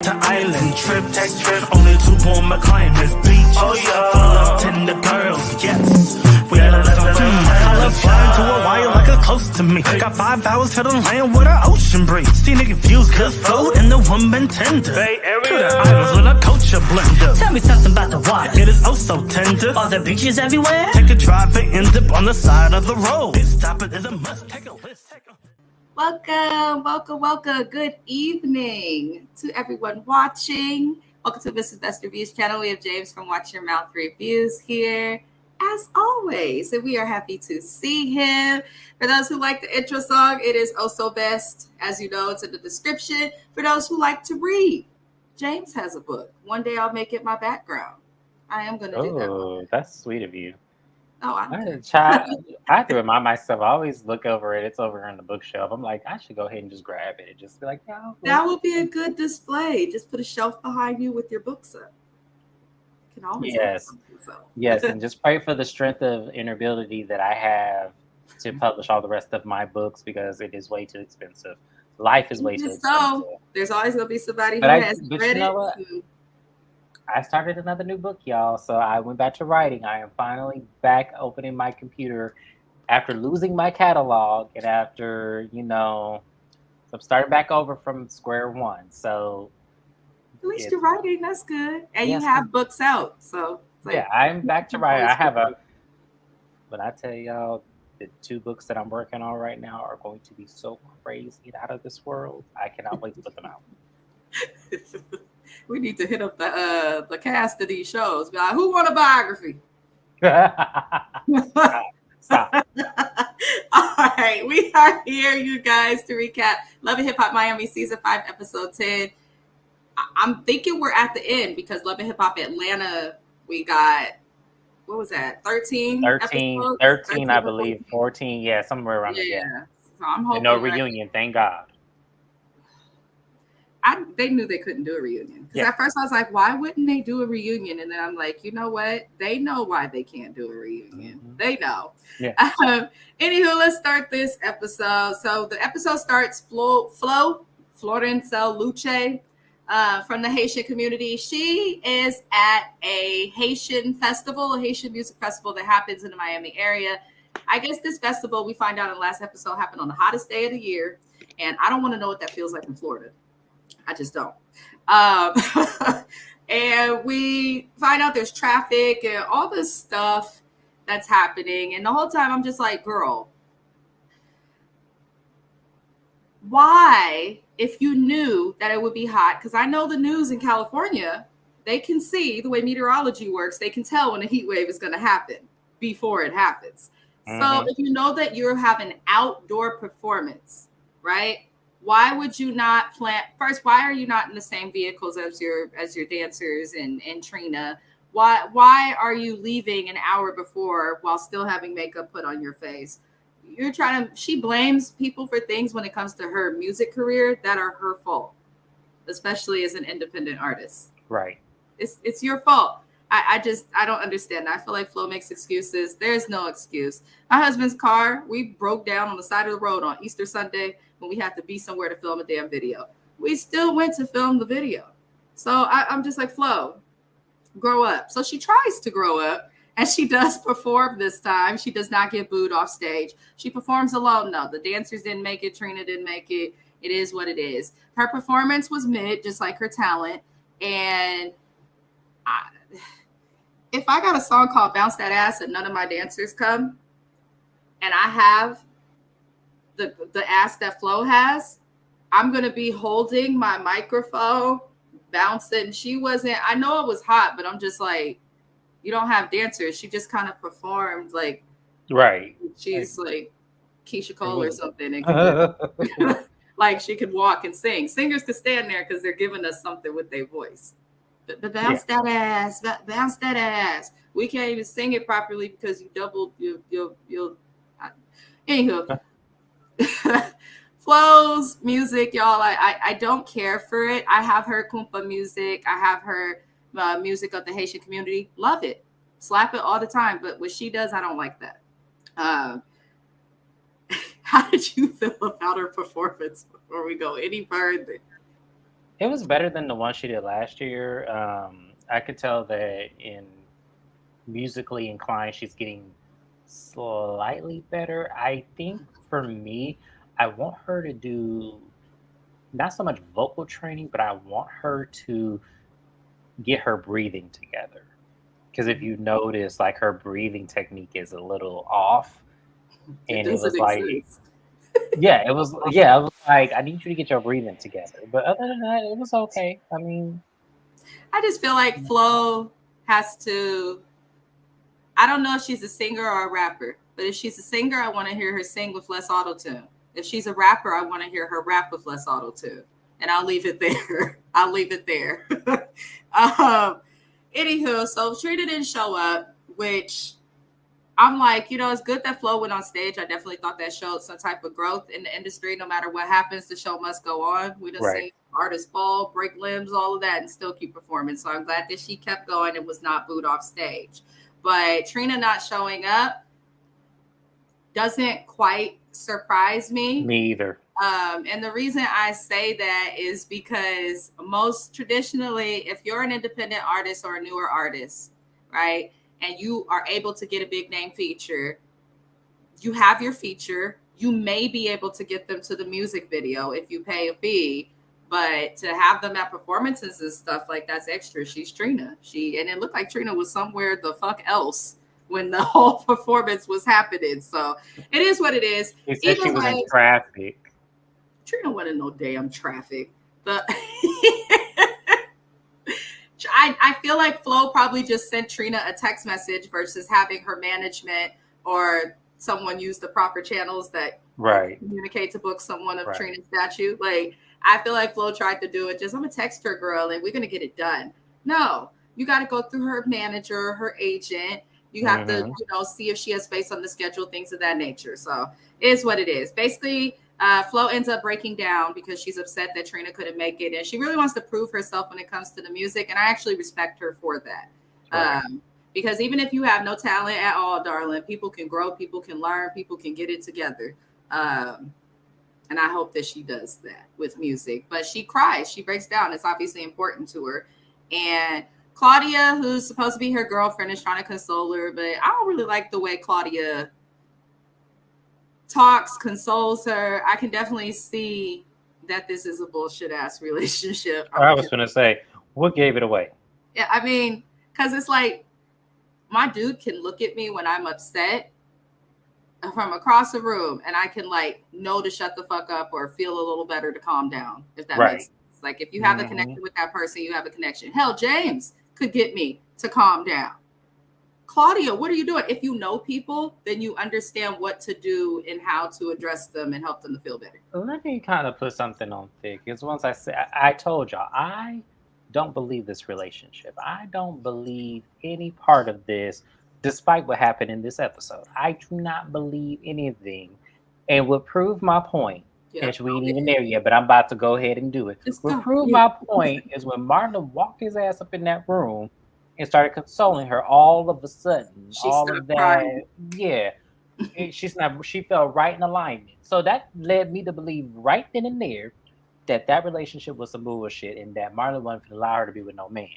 To island trip, only two on my climbers beach. Oh yeah, full of tender girls, yes. We love I love flying to Hawaii like it's close to me. Got 5 hours to the land with an ocean breeze. See nigga views, good food, and the woman tender. Bay Area. To the islands with a culture blender. Tell me something about the water. It is oh so tender. Are there beaches everywhere? Take a drive and end up on the side of the road. Stop it is a must. Take a list. Welcome. Good evening to everyone watching. Welcome to Mrs. Best Reviews channel. We have James from Watch Your Mouth Reviews here, as always, and we are happy to see him. For those who like the intro song, it is Oh So Best. As you know, it's in the description. For those who like to read, James has a book. One day I'll make it my background. I am going to do that. Oh, that's sweet of you. Oh, I have to remind myself. I always look over it. It's over on the bookshelf. I'm like, I should go ahead and just grab it. Just be like, no. That would be a good display. Just put a shelf behind you with your books up. You can always Yes, and just pray for the strength of inner ability that I have to publish all the rest of my books because it is way too expensive. Life is way too expensive. So there's always gonna be somebody who has read it. I started another new book, y'all. So I went back to writing. I am finally back opening my computer after losing my catalog and after, so I'm starting back over from square one. So at least you're writing. That's good. And you have books out. So I'm back to writing. But I tell y'all, the 2 books that I'm working on right now are going to be so crazy and out of this world. I cannot wait to put them out. We need to hit up the cast of these shows. Be like, who want a biography? Stop. All right, we are here, you guys, to recap Love and HipHop Miami Season 5, Episode 10. I'm thinking we're at the end because Love and HipHop Atlanta, we got, what was that, 13 episodes? 13, I believe, 14, yeah, somewhere around there. Yeah, so I'm hoping. No reunion, thank God. They knew they couldn't do a reunion. Because at first I was like, why wouldn't they do a reunion? And then I'm like, you know what? They know why they can't do a reunion. Mm-hmm. They know. Yeah. Anywho, let's start this episode. So the episode starts Florencia Luce from the Haitian community. She is at a Haitian festival, a Haitian music festival that happens in the Miami area. I guess this festival, we find out in the last episode, happened on the hottest day of the year. And I don't want to know what that feels like in Florida. I just don't. And we find out there's traffic and all this stuff that's happening. And the whole time I'm just like, girl, why, if you knew that it would be hot, because I know the news in California, they can see the way meteorology works. They can tell when a heat wave is going to happen before it happens. Mm-hmm. So if you know that you have an outdoor performance, right? Why would you not plan? First, why are you not in the same vehicles as your dancers and Trina? Why are you leaving an hour before while still having makeup put on your face? She blames people for things when it comes to her music career that are her fault, especially as an independent artist. Right. It's your fault. I don't understand. I feel like Flo makes excuses. There's no excuse. My husband's car, we broke down on the side of the road on Easter Sunday when we had to be somewhere to film a damn video. We still went to film the video. So I'm just like, Flo, grow up. So she tries to grow up, and she does perform this time. She does not get booed off stage. She performs alone. No, the dancers didn't make it. Trina didn't make it. It is what it is. Her performance was mid, just like her talent. And if I got a song called Bounce That Ass and none of my dancers come, and I have the ass that Flo has, I'm going to be holding my microphone, bouncing. I know it was hot, but I'm just like, you don't have dancers. She just kind of performed like, right. She's like Keisha Cole or something. And like she could walk and sing. Singers could stand there because they're giving us something with their voice. But bounce that ass, bounce that ass. We can't even sing it properly because you doubled you'll anywho. Flo's music, y'all. I don't care for it. I have her Kumpa music. I have her music of the Haitian community. Love it. Slap it all the time. But what she does, I don't like that. How did you feel about her performance before we go any further? It was better than the one she did last year. I could tell that in musically inclined, she's getting slightly better. I think for me, I want her to do not so much vocal training, but I want her to get her breathing together. Because if you notice, like her breathing technique is a little off, It and it doesn't was like, exist. yeah, I was like, I need you to get your breathing together. But other than that, it was okay. I mean, I just feel like Flo has to. I don't know if she's a singer or a rapper, but if she's a singer, I want to hear her sing with less auto tune. If she's a rapper, I want to hear her rap with less auto tune. And I'll leave it there. I'll leave it there. Anywho, so Trina didn't show up, which I'm like, you know, it's good that Flo went on stage. I definitely thought that showed some type of growth in the industry. No matter what happens, the show must go on. We done right. seen artists fall, break limbs, all of that, and still keep performing. So I'm glad that she kept going and was not booed off stage. But Trina not showing up doesn't quite surprise me. Me either. And the reason I say that is because most traditionally, if you're an independent artist or a newer artist, right, and you are able to get a big name feature, you have your feature. You may be able to get them to the music video if you pay a fee, but to have them at performances and stuff like that's extra. She's Trina. And it looked like Trina was somewhere the fuck else when the whole performance was happening. So it is what it is. She said Either she was in way, traffic. Trina wasn't in no damn traffic. I feel like Flo probably just sent Trina a text message versus having her management or someone use the proper channels that Right. communicate to book someone of Right. Trina's statue. Like, I feel like Flo tried to do it. Just, I'm going to text her, girl, and we're going to get it done. No, you got to go through her manager, her agent. You have to, you know, see if she has space on the schedule, things of that nature. So it is what it is. Basically, Flo ends up breaking down because she's upset that Trina couldn't make it. And she really wants to prove herself when it comes to the music. And I actually respect her for that. Right. Because even if you have no talent at all, darling, people can grow, people can learn, people can get it together. And I hope that she does that with music. But she cries. She breaks down. It's obviously important to her. And Claudia, who's supposed to be her girlfriend, is trying to console her. But I don't really like the way Claudia talks, consoles her. I can definitely see that this is a bullshit ass relationship. I was going to say, what gave it away? Yeah, I mean, because it's like my dude can look at me when I'm upset from across the room and I can like know to shut the fuck up or feel a little better to calm down, if that makes sense. Like if you have a connection with that person, you have a connection. Hell, James could get me to calm down. Claudia, what are you doing? If you know people, then you understand what to do and how to address them and help them to feel better. Let me kind of put something on thick. Because once I told y'all, I don't believe this relationship. I don't believe any part of this, despite what happened in this episode. I do not believe anything. And what proved my point, and we ain't even there yet, but I'm about to go ahead and do it. What proved my point is when Marlon walked his ass up in that room and started consoling her all of a sudden. All of that, crying. Yeah. She fell right in alignment. So that led me to believe right then and there that relationship was some bullshit and that Marlon wasn't going to allow her to be with no man.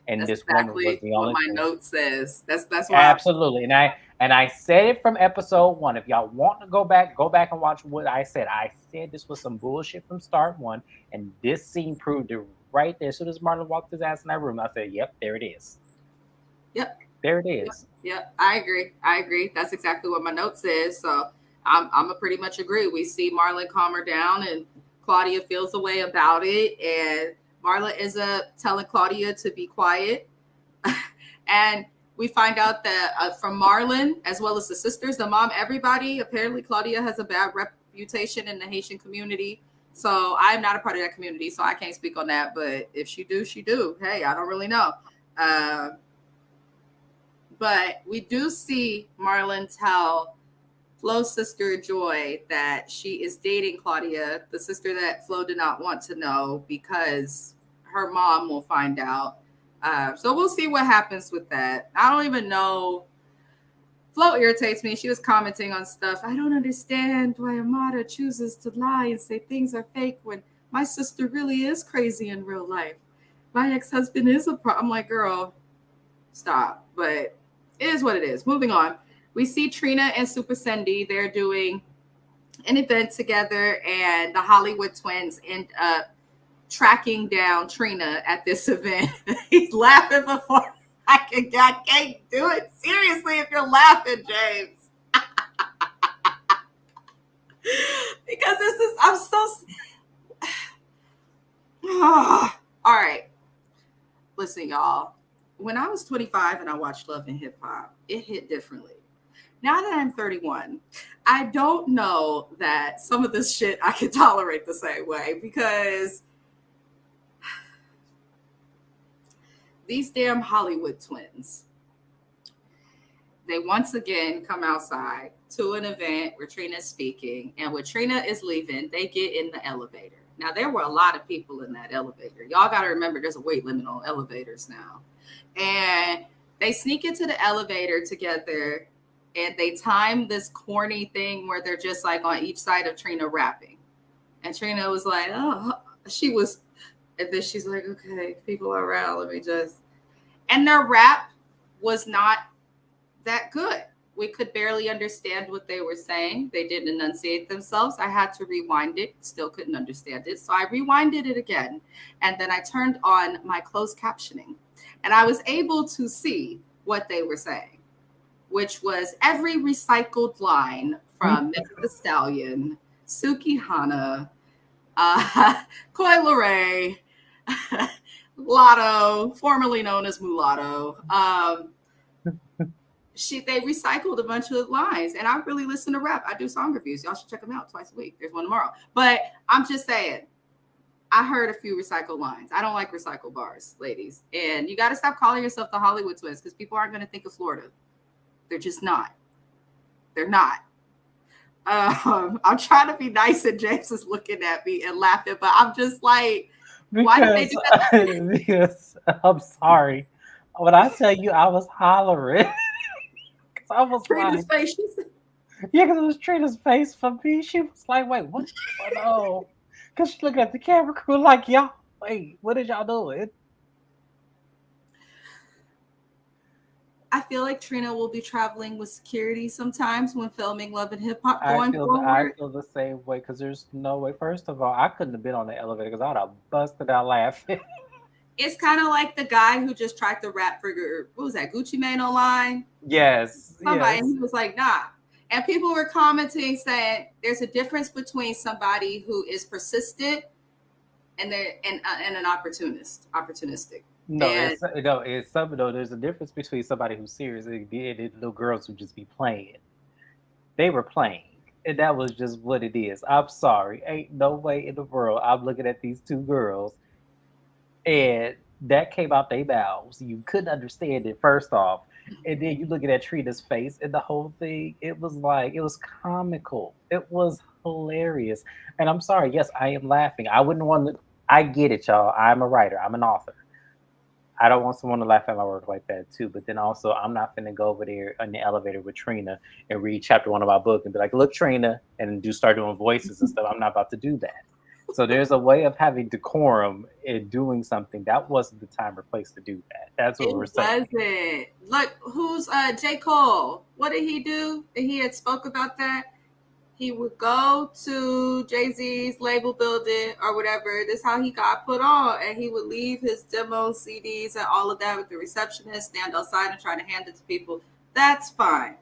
And that's this exactly woman was the only what my note says. That's why absolutely. And I said it from episode 1. If y'all want to go back and watch what I said. I said this was some bullshit from start 1, and this scene proved it right there. As soon as Marlon walked his ass in that room, I said, "Yep, there it is." Yep, there it is. Yep, I agree. That's exactly what my note says. So I'm a pretty much agree. We see Marlon calm her down, and Claudia feels a way about it, and Marla ends up telling Claudia to be quiet. And we find out that from Marlon, as well as the sisters, the mom, everybody, apparently Claudia has a bad reputation in the Haitian community. So I'm not a part of that community, so I can't speak on that. But if she do, she do. Hey, I don't really know. But we do see Marlon tell Flo's sister Joy that she is dating Claudia, the sister that Flo did not want to know because her mom will find out. So we'll see what happens with that. I don't even know. Flo irritates me. She was commenting on stuff. I don't understand why Amada chooses to lie and say things are fake when My sister really is crazy in real life. My ex-husband is a pro. I'm like, girl, stop. But it is what it is. Moving on. We see Trina and Super Cindy. They're doing an event together, and the Hollywood twins end up tracking down Trina at this event. He's laughing before I can't do it. Seriously, if you're laughing, James. Because I'm so. All right. Listen, y'all. When I was 25 and I watched Love and Hip Hop, it hit differently. Now that I'm 31, I don't know that some of this shit I can tolerate the same way, because these damn Hollywood twins, they once again come outside to an event where Trina's speaking, and when Trina is leaving, they get in the elevator. Now, there were a lot of people in that elevator. Y'all got to remember there's a weight limit on elevators now. And they sneak into the elevator together, and they time this corny thing where they're just like on each side of Trina rapping. And Trina was like, oh, she was, and then she's like, okay, people are around, let me just. And their rap was not that good. We could barely understand what they were saying. They didn't enunciate themselves. I had to rewind it, still couldn't understand it. So I rewinded it again. And then I turned on my closed captioning, and I was able to see what they were saying, which was every recycled line from Megan Thee Stallion, Sukihana, Coi Leray, Lotto, formerly known as Mulatto. They recycled a bunch of lines, and I really listen to rap. I do song reviews. Y'all should check them out twice a week. There's one tomorrow. But I'm just saying, I heard a few recycled lines. I don't like recycled bars, ladies. And you got to stop calling yourself the Hollywood twins, because people aren't going to think of Florida. They're just not. They're not. I'm trying to be nice, and James is looking at me and laughing, but I'm just like, why did they do that? Because I'm sorry. When I tell you I was hollering, because I was Trina's like, face. She said, yeah, because it was Trina's face for me. She was like, wait, what's going on? Because she looking at the camera crew like, y'all, wait, what is y'all doing? I feel like Trina will be traveling with security sometimes when filming Love and Hip Hop I going feel forward. the same way, because there's no way. First of all, I couldn't have been on the elevator because I would have busted out laughing. It's kind of like the guy who just tried to rap for, what was that, Gucci Mane online? Yes. Somebody, yes. and he was like, nah. And people were commenting saying there's a difference between somebody who is persistent and an opportunistic. No, And it's something though. There's a difference between somebody who's serious and little girls who just be playing. They were playing, and that was just what it is. I'm sorry, ain't no way in the world I'm looking at these two girls, and that came out their mouths. You couldn't understand it first off, and then you looking at Trina's face and the whole thing. It was like, it was comical. It was hilarious, and I'm sorry. Yes, I am laughing. I wouldn't want to. I get it, y'all. I'm a writer. I'm an author. I don't want someone to laugh at my work like that too. But then also, I'm not finna go over there in the elevator with Trina and read chapter 1 of my book and be like, "Look, Trina," and start doing voices and stuff. I'm not about to do that. So there's a way of having decorum in doing something. That wasn't the time or place to do that. That's what we're saying. wasn't. Look, who's J. Cole? What did he do? He had spoke about that. He would go to Jay-Z's label building or whatever. This is how he got put on. And he would leave his demo CDs and all of that with the receptionist, stand outside and try to hand it to people. That's fine.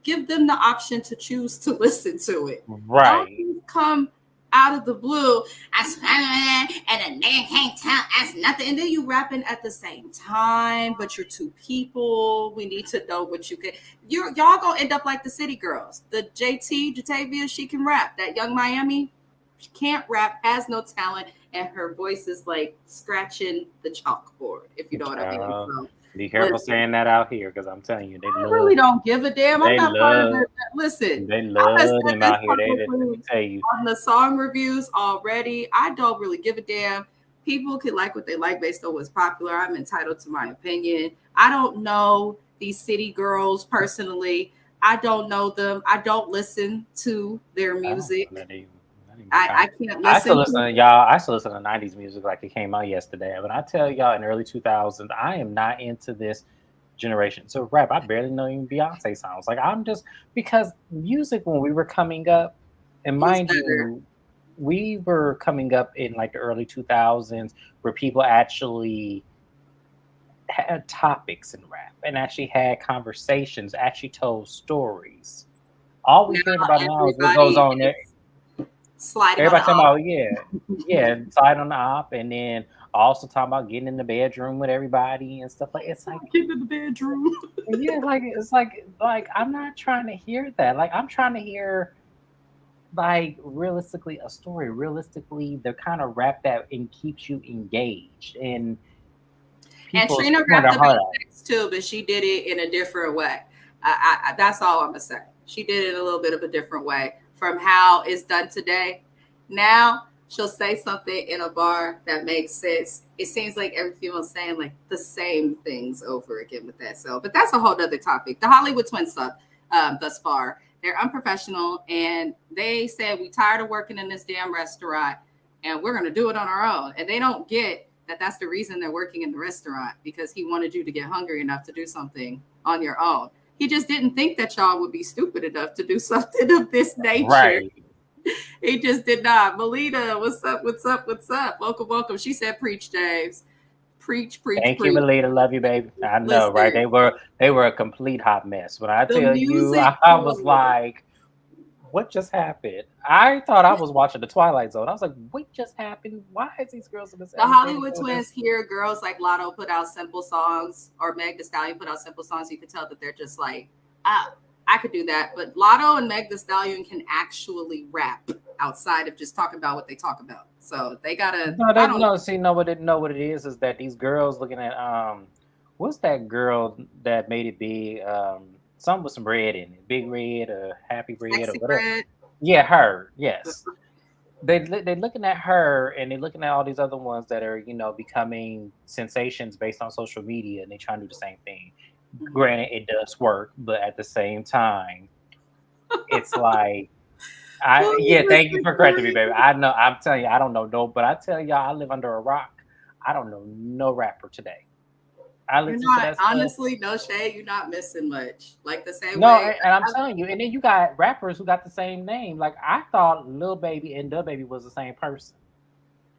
Give them the option to choose to listen to it. Right. Don't come out of the blue, and a nigga can't tell us nothing. And then you rapping at the same time, but you're two people. We need to know what you can. Y'all gonna end up like the City Girls. The Jatavia, she can rap. That Young Miami, she can't rap, has no talent, and her voice is like scratching the chalkboard, if you know what I mean. So, be careful saying that out here, because I'm telling you, I really don't give a damn. I'm not part of it. Listen, they love them out here. Let me tell you, on the song reviews already, I don't really give a damn. People can like what they like based on what's popular. I'm entitled to my opinion. I don't know these city girls personally. I don't know them. I don't listen to their music. Not I can't I still listen listen to to y'all. I still listen to '90s music like it came out yesterday. But I tell y'all, in the early 2000s, I am not into this generation. So rap, I barely know even Beyonce songs. Like I'm just because music when we were coming up, and who's mind better. you, we were coming up in like the early 2000s where people actually had topics in rap and actually had conversations, actually told stories. All we Now hearing about now is what goes everybody on there. is sliding on the Everybody talking op. about, yeah, side on the op, and then also talking about getting in the bedroom with everybody and stuff like. It's like, Get in the bedroom. yeah, like it's like I'm not trying to hear that. Like I'm trying to hear like realistically a story. Realistically, the kind of rap that and keeps you engaged and And people is Trina pouring rapped their heart about out. sex too, but she did it in a different way. That's all I'm gonna say. She did it in a little bit of a different way from how it's done today. Now she'll say something in a bar that makes sense. It seems like every female's saying like the same things over again with that. So, but that's a whole other topic. The Hollywood twins suck thus far. They're unprofessional, and they said we tired of working in this damn restaurant, and we're gonna do it on our own. And they don't get that that's the reason they're working in the restaurant, because he wanted you to get hungry enough to do something on your own. He just didn't think that y'all would be stupid enough to do something of this nature. Right. He just did not. Melita, what's up? What's up? What's up? Welcome, welcome. She said, "Preach, James. Preach, preach, Thank you, preach." Melita. Love you, baby. I know, right? Listen, They were a complete hot mess. When I the tell you, music I was was like, what just happened? I thought I was watching the Twilight Zone. I was like, what just happened? Why is these girls in this the elevator Hollywood doing twins this? here. Girls like Lotto put out simple songs, or Meg Thee Stallion put out simple songs. You could tell that they're just like, I could do that. But Lotto and Meg Thee Stallion can actually rap outside of just talking about what they talk about. So they gotta. No, I they don't. no. See, know what it is that these girls looking at what's that girl that made it big? Something with some red in it, Big Red or Happy Red or Sexy whatever. Red. Yeah, her. Yes. They're looking at her and they're looking at all these other ones that are becoming sensations based on social media, and they try to do the same thing. Granted, it does work, but at the same time, it's like thank you for correcting me, baby. I know I'm telling you, I don't know no, but I tell y'all, I live under a rock. I don't know no rapper today. I You're listen to not, that stuff. honestly, no shade. You're not missing much. Like the same No, way. and I'm telling you, and then you got rappers who got the same name. Like I thought Lil Baby and Dub Baby was the same person.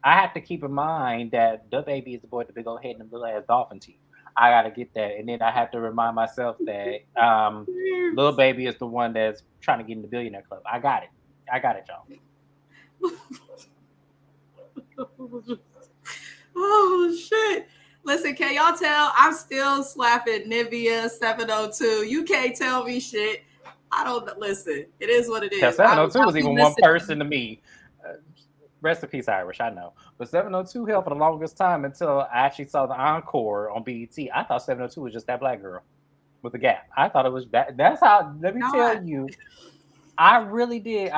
I have to keep in mind that the baby is the boy with the big old head and the little ass dolphin teeth. I gotta get that, and then I have to remind myself that little baby is the one that's trying to get in the billionaire club. I got it, y'all. Oh shit. Listen, can y'all tell I'm still slapping Nivea 702? You can't tell me shit. I don't listen. It is what it Yeah, is. seven hundred two I'll was be even one listening. person to me. Rest in peace, Irish. I know, but 702 held for the longest time until I actually saw the encore on BET. I thought 702 was just that black girl with the gap. I thought it was that. That's how. Let me tell God. you, I really did.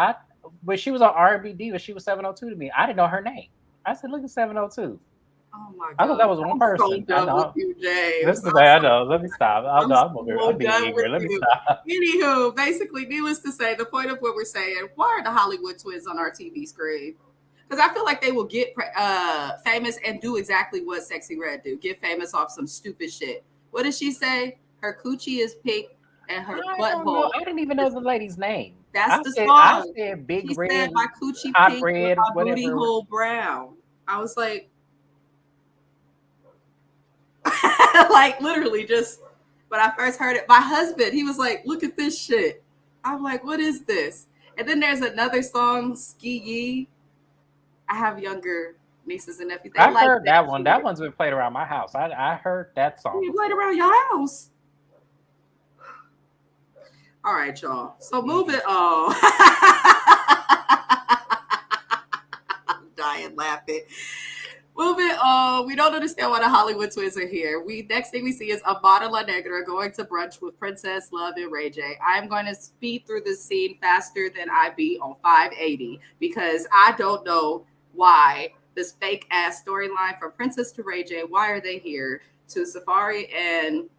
When she was on R&B Diva, she was 702 to me. I didn't know her name. I said, "Look at 702." Oh my I thought that God. was one I'm so person. I done with know. you, James. This is I know. Let me stop. I I'm know. so I'm being done with ignorant. Let me you. stop. Anywho, basically, needless to say, the point of what we're saying, why are the Hollywood twins on our TV screen? Because I feel like they will get famous and do exactly what Sexy Red do. Get famous off some stupid shit. What did she say? Her coochie is pink and her I don't know. butthole. I didn't even know the lady's name. That's the I song. said Big She said Red, my coochie Hot pink and Red, my booty whatever. hole brown. I was like, like literally just when I first heard it, my husband, he was like, look at this shit. I'm like, what is this? And then there's another song, Ski Yee. I have younger nieces and nephews. They I've like heard that that one. That shit. one's been played around my house. I heard that song You played before. around your house. All right, y'all. So moving on. I'm dying laughing. Moving on. We don't understand why the Hollywood twins are here. Next thing we see is Amada La Negra going to brunch with Princess Love and Ray J. I'm going to speed through this scene faster than I be on 580 because I don't know why this fake ass storyline from Princess to Ray J. Why are they here? To Safaree and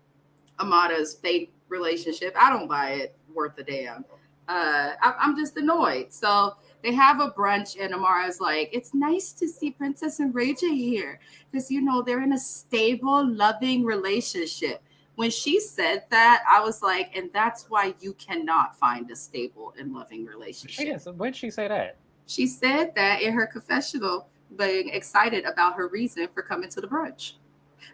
Amada's fake relationship. I don't buy it worth a damn. I'm just annoyed. So they have a brunch, and Amara's like, it's nice to see Princess and Ray J here because, you know, they're in a stable, loving relationship. When she said that, I was like, and that's why you cannot find a stable and loving relationship. When did she say that? She said that in her confessional, being excited about her reason for coming to the brunch.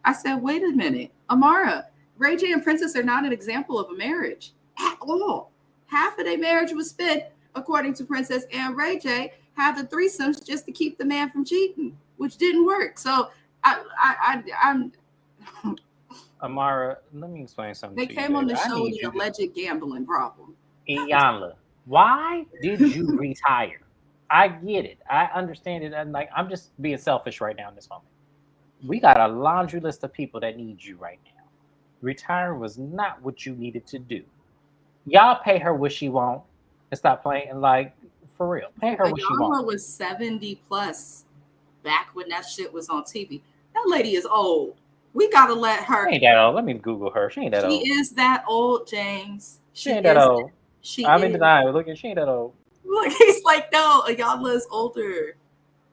I said, wait a minute, Amara, Ray J and Princess are not an example of a marriage at all. Half of their marriage was spent, according to Princess and Ray J, having threesomes just to keep the man from cheating, which didn't work. So I'm Amara, let me explain something they to came you. on the show the alleged gambling problem. Iyanla, why did you retire? I get it. I understand it. And like, I'm just being selfish right now in this moment. We got a laundry list of people that need you right now. Retiring was not what you needed to do. Y'all pay her what she want and stop playing. And like, for real, pay her what she want. Iyanla was 70 plus back when that shit was on TV. That lady is old. We gotta let her. She ain't that old. Let me Google her. She ain't that old. She is that old, James. She ain't that old. I'm in is. denial. Look at she ain't that old. Look, he's like, no, Iyanla is older.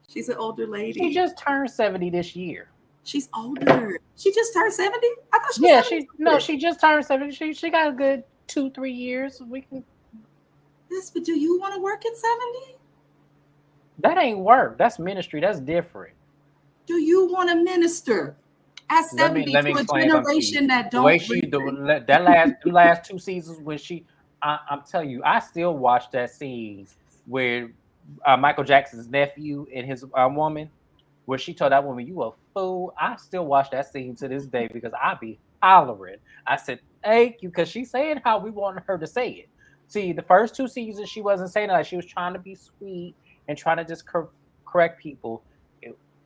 She's an older lady. She just turned 70 this year. She's older. She just turned 70? I thought she was 70. She just turned 70. She got a good 2-3 years. We can. Yes, but do you want to work at 70? That ain't work. That's ministry. That's different. Do you want to minister at 70 let me to a generation that don't? The way she that last 2 seasons when she, I'm telling you, I still watch that scene where Michael Jackson's nephew and his woman, where she told that woman, "You a fool." I still watch that scene to this day because I be hollering. I said, "Thank you," because she's saying how we wanted her to say it. See, the first 2 seasons she wasn't saying that. She was trying to be sweet and trying to just correct people.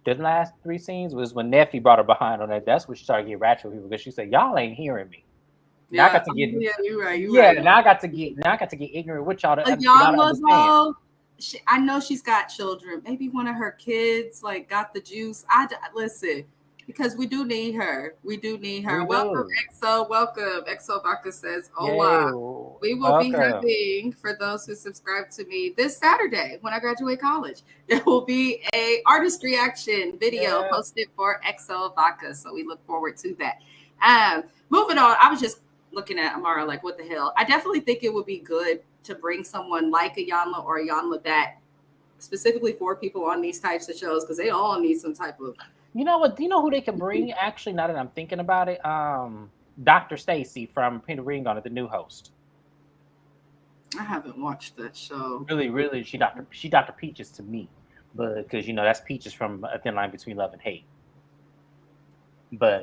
The last 3 scenes was when Nephi brought her behind on that. That's when she started getting ratchet with people because she said, "Y'all ain't hearing me." Yeah, now I got to get. Yeah, you're right. Now I got to get ignorant with y'all. Iyanla, I know she's got children. Maybe one of her kids like got the juice. Listen, because we do need her. We do need her. Welcome, EXO. Welcome. EXO Vodka says, "Oh wow, we will be having, for those who subscribe to me, this Saturday when I graduate college, there will be a artist reaction video posted for EXO Vodka. So we look forward to that. Moving on, I was just looking at Amara like, what the hell? I definitely think it would be good to bring someone like Iyanla or Iyanla that specifically for people on these types of shows because they all need some type of. You know what? Do you know who they can bring? Actually, now that I'm thinking about it, Dr. Stacy from Pin the Ring on it, the new host. I haven't watched that show. Really, she Dr. Peaches to me, but because that's Peaches from A Thin Line Between Love and Hate. But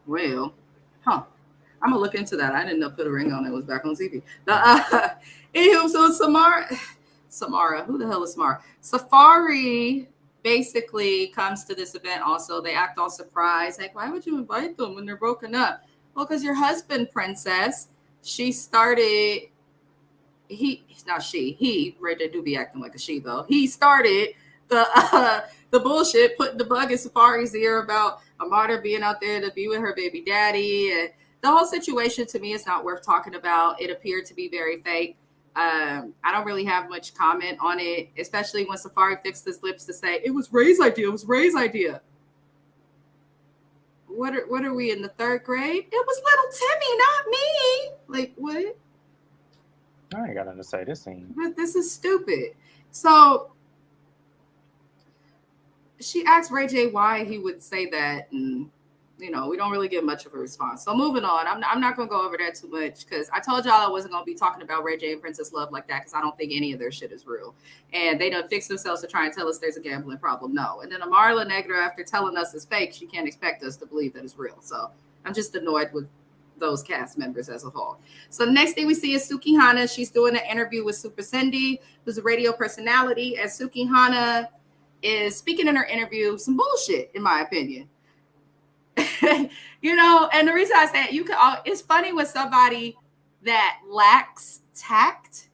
Well, I'm gonna look into that. I didn't know Put a Ring on It was back on TV. So Samara, who the hell is Samara? Safaree basically comes to this event also. They act all surprised. Like, why would you invite them when they're broken up? Well, because your husband, Princess, he, Ray J do be acting like a she though. He started the bullshit, putting the bug in Safaree's ear about Amara being out there to be with her baby daddy. And the whole situation to me is not worth talking about. It appeared to be very fake. I don't really have much comment on it, especially when Safaree fixed his lips to say it was Ray's idea. It was Ray's idea. What are we in the 3rd grade? It was little Timmy, not me. Like what? I ain't got nothing to say. This scene. This is stupid. So she asked Ray J why he would say that, and we don't really get much of a response. So moving on, I'm not going to go over that too much because I told y'all I wasn't going to be talking about Ray J and Princess Love like that because I don't think any of their shit is real. And they done fix themselves to try and tell us there's a gambling problem. No. And then Amara La Negra, after telling us it's fake, she can't expect us to believe that it's real. So I'm just annoyed with those cast members as a whole. So the next thing we see is Sukihana. She's doing an interview with Super Cindy, who's a radio personality. And Sukihana is speaking in her interview some bullshit, in my opinion. And the reason I say it's funny with somebody that lacks tact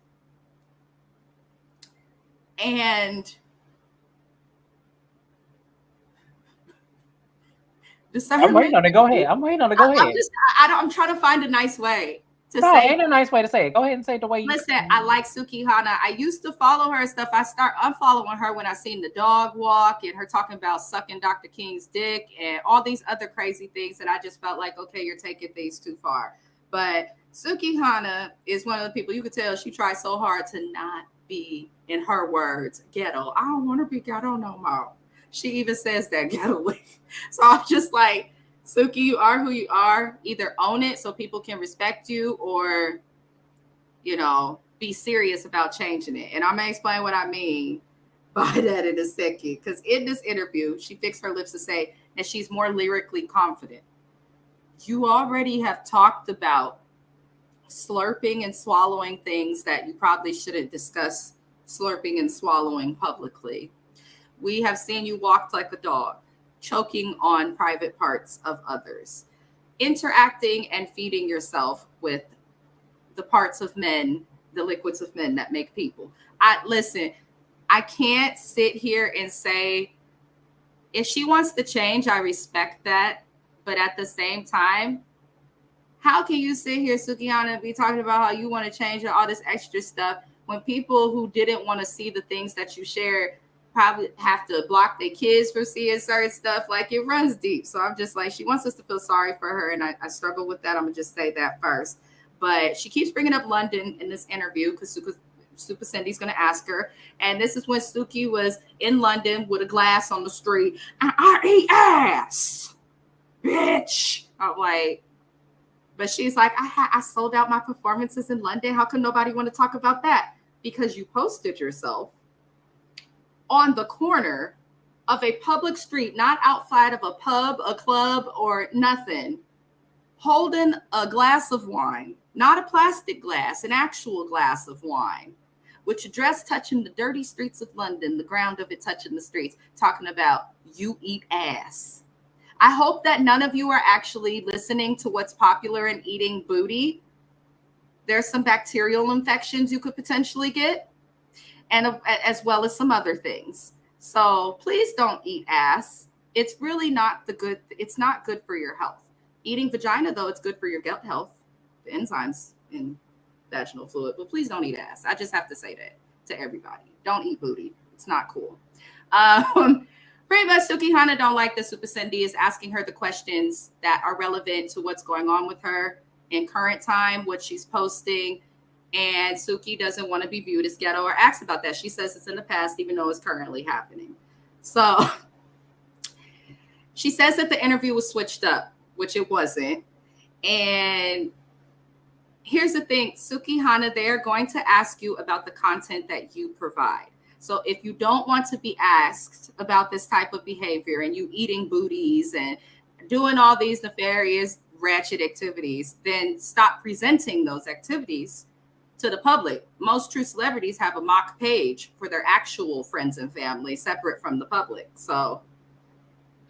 and I'm waiting on it. Go ahead. I'm trying to find a nice way. to No, say, ain't a nice way to say it. Go ahead and say it the way you. listen, I like Sukihana. I used to follow her and stuff. I start unfollowing her when I seen the dog walk and her talking about sucking Dr. King's dick and all these other crazy things that I just felt like, okay, you're taking things too far. But Sukihana is one of the people you could tell she tried so hard to not be, in her words, ghetto. I don't want to be ghetto no more. She even says that ghettoly. So I'm just like, Suki, you are who you are. Either own it so people can respect you, or, you know, be serious about changing it. And I'm going to explain what I mean by that in a second. Because in this interview, she fixed her lips to say that she's more lyrically confident. You already have talked about slurping and swallowing things that you probably shouldn't discuss slurping and swallowing publicly. We have seen you walk like a dog, choking on private parts of others, interacting and feeding yourself with the parts of men, the liquids of men that make people. Listen, I can't sit here and say, if she wants to change, I respect that. But at the same time, how can you sit here, Sukihana, and be talking about how you want to change and all this extra stuff when people who didn't want to see the things that you shared probably have to block their kids from seeing certain stuff? Like, it runs deep. So I'm just like, she wants us to feel sorry for her, and I struggle with that. I'm gonna just say that first. But she keeps bringing up London in this interview because Super Cindy's gonna ask her, and this is when Suki was in London with a glass on the street, and I eat ass, bitch. I'm like, but she's like, I sold out my performances in London. How can nobody want to talk about that? Because you posted yourself on the corner of a public street, not outside of a pub, a club, or nothing, holding a glass of wine, not a plastic glass, an actual glass of wine, with your dress touching the dirty streets of London, the ground of it touching the streets, talking about you eat ass. I hope that none of you are actually listening to what's popular in eating booty. There's some bacterial infections you could potentially get, and as well as some other things. So please don't eat ass. It's really not it's not good for your health. Eating vagina, though, it's good for your gut health, the enzymes in vaginal fluid, but please don't eat ass. I just have to say that to everybody. Don't eat booty. It's not cool. Pretty much Sukihana don't like that Super Cindy is asking her the questions that are relevant to what's going on with her in current time, what she's posting. And Suki doesn't want to be viewed as ghetto or asked about that. She says it's in the past, even though it's currently happening. So she says that the interview was switched up, which it wasn't. And here's the thing, Sukihana, they're going to ask you about the content that you provide. So if you don't want to be asked about this type of behavior and you eating booties and doing all these nefarious, ratchet activities, then stop presenting those activities to the public. Most true celebrities have a mock page for their actual friends and family separate from the public. So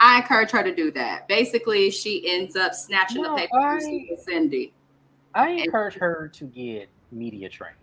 I encourage her to do that. Basically, she ends up snatching the paper from Cindy. I encourage her to get media trained.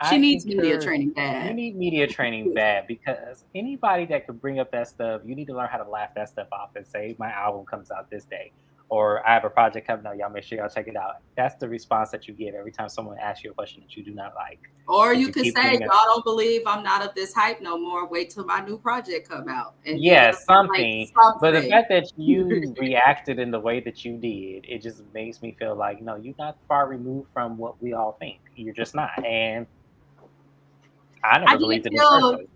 She needs media training bad. You need media training bad, because anybody that could bring up that stuff, you need to learn how to laugh that stuff off and say, my album comes out this day, or I have a project coming out, y'all make sure y'all check it out. That's the response that you get every time someone asks you a question that you do not like. Or you could say, y'all don't believe I'm not of this hype no more. Wait till my new project come out. And something. But the fact that you reacted in the way that you did, it just makes me feel like, no, you're not far removed from what we all think. You're just not. And I never believed in this person.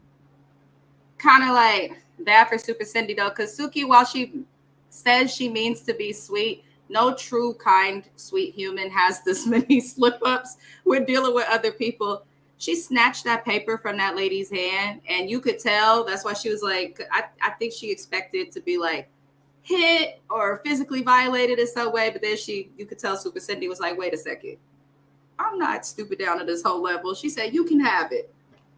Kind of like bad for Super Cindy though, because Suki, while she says she means to be sweet, no true, kind, sweet human has this many slip-ups when dealing with other people. She snatched that paper from that lady's hand, and you could tell. That's why she was like, I think she expected to be like hit or physically violated in some way, but then you could tell Super Cindy was like, wait a second, I'm not stupid down to this whole level. She said, you can have it.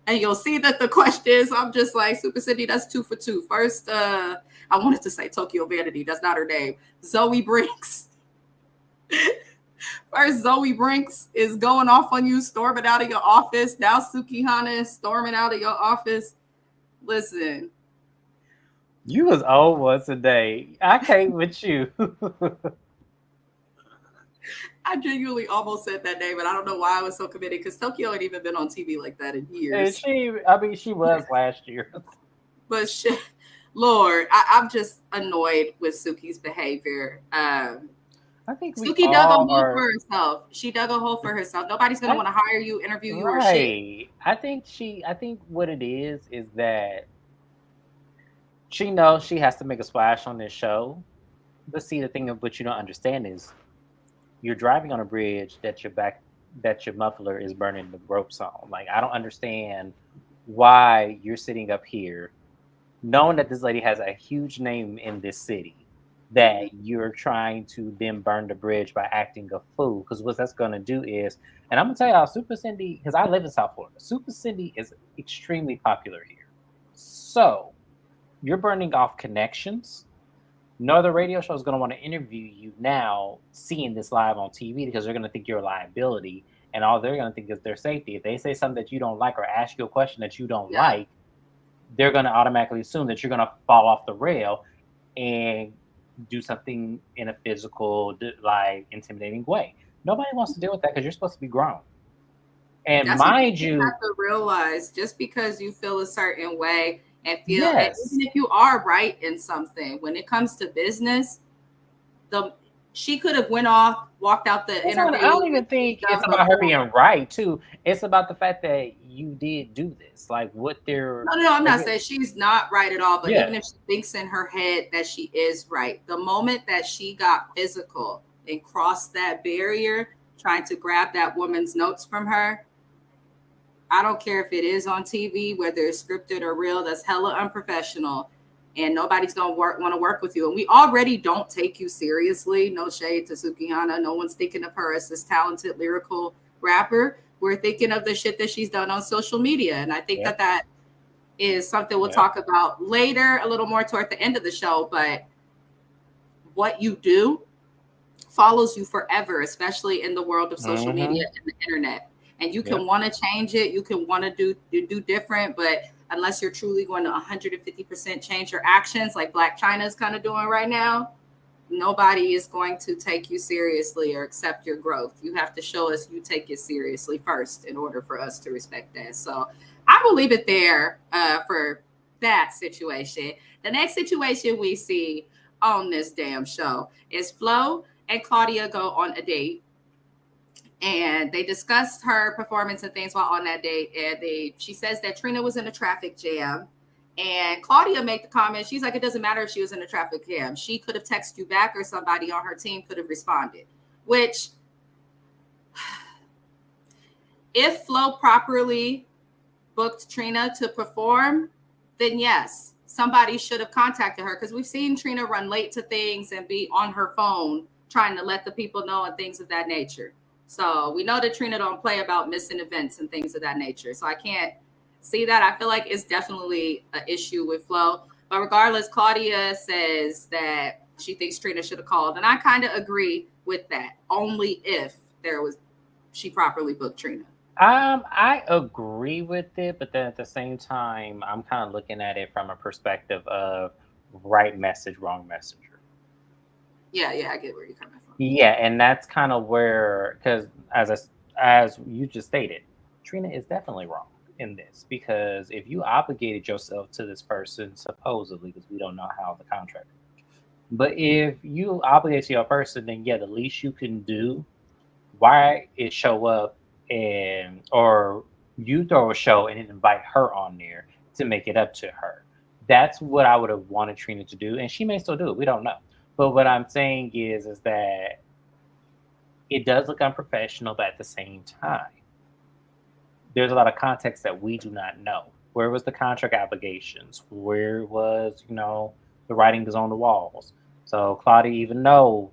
And you'll see that the questions, I'm just like, Super Cindy, that's 2 for 2. First, I wanted to say Tokyo Vanity. That's not her name. Zoe Brinks. First, Zoe Brinks is going off on you, storming out of your office. Now Sukihana is storming out of your office. Listen. You was old once a day. I can't with you. I genuinely almost said that name, and I don't know why I was so committed because Tokyo ain't even been on TV like that in And years. she was last year. But shit, Lord, I'm just annoyed with Suki's behavior. I think we Suki dug a all hole are. for herself. She dug a hole for herself. Nobody's gonna I, want to hire you, interview you, or shit. right. I think what it is that she knows she has to make a splash on this show. But see, the thing of what you don't understand is you're driving on a bridge that your muffler is burning the ropes on. Like, I don't understand why you're sitting up here knowing that this lady has a huge name in this city, that you're trying to then burn the bridge by acting a fool. Because what that's going to do is, and I'm going to tell y'all, Super Cindy, because I live in South Florida, Super Cindy is extremely popular here. So you're burning off connections. No other radio show is going to want to interview you now, seeing this live on TV, because they're going to think you're a liability, and all they're going to think is their safety. If they say something that you don't like or ask you a question that you don't Yeah. like, they're going to automatically assume that you're going to fall off the rail and do something in a physical, like intimidating way. Nobody wants to deal with that because you're supposed to be grown. And That's what mind you you, have to realize. Just because you feel a certain way and feel, and yes, even if you are right in something, when it comes to business, she could have went off, walked out the interview. I don't even think it's about her being right, too. It's about the fact that you did do this. Like, what they're. No, I'm not saying she's not right at all. But Yeah. even if she thinks in her head that she is right, the moment that she got physical and crossed that barrier, trying to grab that woman's notes from her, I don't care if it is on TV, whether it's scripted or real, that's hella unprofessional. And nobody's gonna want to work with you. And we already don't take you seriously. No shade to Sukihana. No one's thinking of her as this talented lyrical rapper. We're thinking of the shit that she's done on social media. And I think that is something we'll talk about later, a little more toward the end of the show. But what you do follows you forever, especially in the world of social media and the internet. And you can want to change it. You can want to do different, but unless you're truly going to 150% change your actions, like Black China is kind of doing right now, nobody is going to take you seriously or accept your growth. You have to show us you take it seriously first in order for us to respect that. So I will leave it there for that situation. The next situation we see on this damn show is Flo and Claudia go on a date. And they discussed her performance and things while on that date. And she says that Trina was in a traffic jam. And Claudia made the comment, she's like, it doesn't matter if she was in a traffic jam. She could have texted you back or somebody on her team could have responded. Which, if Flo properly booked Trina to perform, then yes, somebody should have contacted her. Because we've seen Trina run late to things and be on her phone trying to let the people know and things of that nature. So we know that Trina don't play about missing events and things of that nature. So I can't see that. I feel like it's definitely an issue with Flo. But regardless, Claudia says that she thinks Trina should have called. And I kind of agree with that. Only if she properly booked Trina. I agree with it, but then at the same time, I'm kind of looking at it from a perspective of right message, wrong messenger. Yeah, I get where you're coming from. Yeah, and that's kind of where, because as you just stated, Trina is definitely wrong in this, because if you obligated yourself to this person, supposedly, because we don't know how the contract works, but if you obligate to your person, then the least you can do, why it show up or you throw a show and invite her on there to make it up to her. That's what I would have wanted Trina to do, and she may still do it. We don't know. But what I'm saying is that it does look unprofessional, but at the same time, there's a lot of context that we do not know. Where was the contract obligations? Where was, the writing is on the walls? So Claudia, even though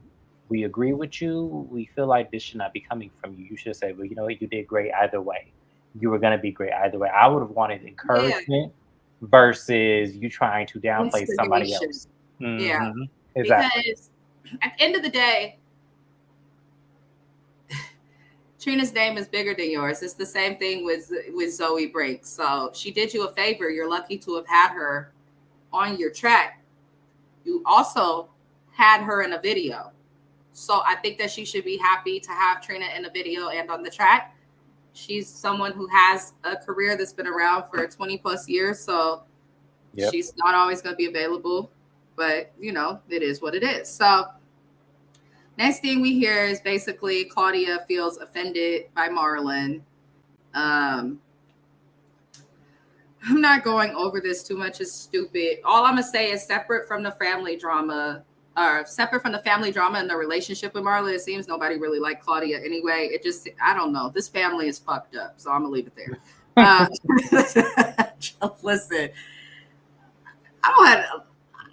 we agree with you, we feel like this should not be coming from you. You should say, well, you know what, you did great either way. You were going to be great either way. I would have wanted encouragement versus you trying to downplay somebody else. Yeah. Exactly. Because at the end of the day, Trina's name is bigger than yours. It's the same thing with Zoe Brink. So she did you a favor. You're lucky to have had her on your track. You also had her in a video. So I think that she should be happy to have Trina in the video and on the track. She's someone who has a career that's been around for 20 plus years. So she's not always going to be available, but you know, it is what it is. So next thing we hear is basically Claudia feels offended by Marlon. I'm not going over this too much. It's stupid. All I'm going to say is separate from the family drama and the relationship with Marlon, it seems nobody really liked Claudia anyway. It just, I don't know. This family is fucked up. So I'm going to leave it there. Listen,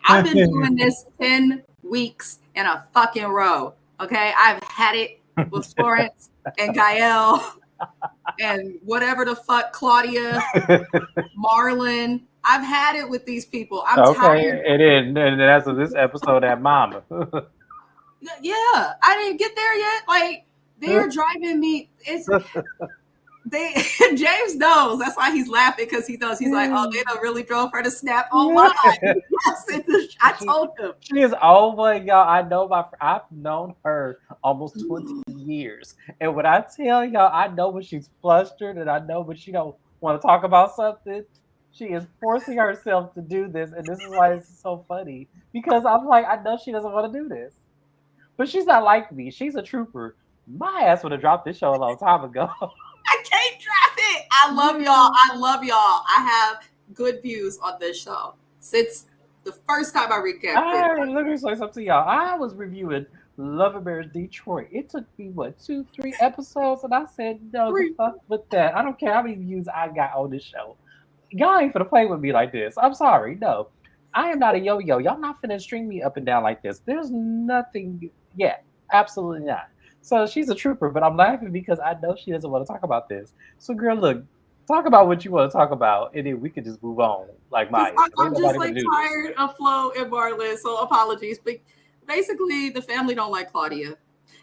I've been doing this 10 weeks in a fucking row. Okay. I've had it with Florence and Gael and whatever the fuck, Claudia, Marlon. I've had it with these people. I'm tired. And that's this episode at Mama. Yeah, I didn't get there yet. Like, they're driving me. James knows. That's why he's laughing, because he knows. He's like, oh, they done really drove her to snap online. Yes, I told him. She is over, y'all. I've known her almost 20 years. And when I tell y'all, I know when she's flustered and I know when she don't want to talk about something. She is forcing herself to do this, and this is why it's so funny. Because I'm like, I know she doesn't want to do this. But she's not like me. She's a trooper. My ass would have dropped this show a long time ago. I can't drop it. I love y'all. I have good views on this show. Since the first time I recapped it. Let me say something to y'all. I was reviewing Love and Marriage Detroit. It took me, 2-3 episodes? And I said, no, the fuck with that. I don't care how many views I got on this show. Y'all ain't finna play with me like this. I'm sorry. No, I am not a yo-yo. Y'all not finna string me up and down like this. There's nothing yet. Absolutely not. So she's a trooper, but I'm laughing because I know she doesn't want to talk about this. So girl, look, talk about what you want to talk about, and then we can just move on. Like Maya. I'm just like tired of Flo and Marlon, so apologies. But basically, the family don't like Claudia.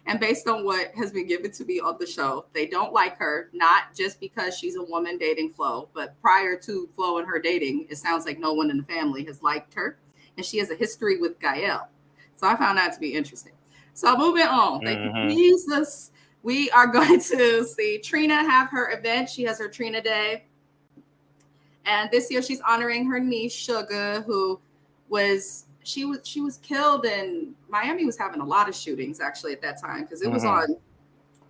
And based on what has been given to me on the show, they don't like her, not just because she's a woman dating Flo, but prior to Flo and her dating, it sounds like no one in the family has liked her. And she has a history with Gael. So I found that to be interesting. So moving on. Thank you, Jesus. We are going to see Trina have her event. She has her Trina Day. And this year she's honoring her niece, Sugar, who was... She was killed, and Miami was having a lot of shootings actually at that time, because it was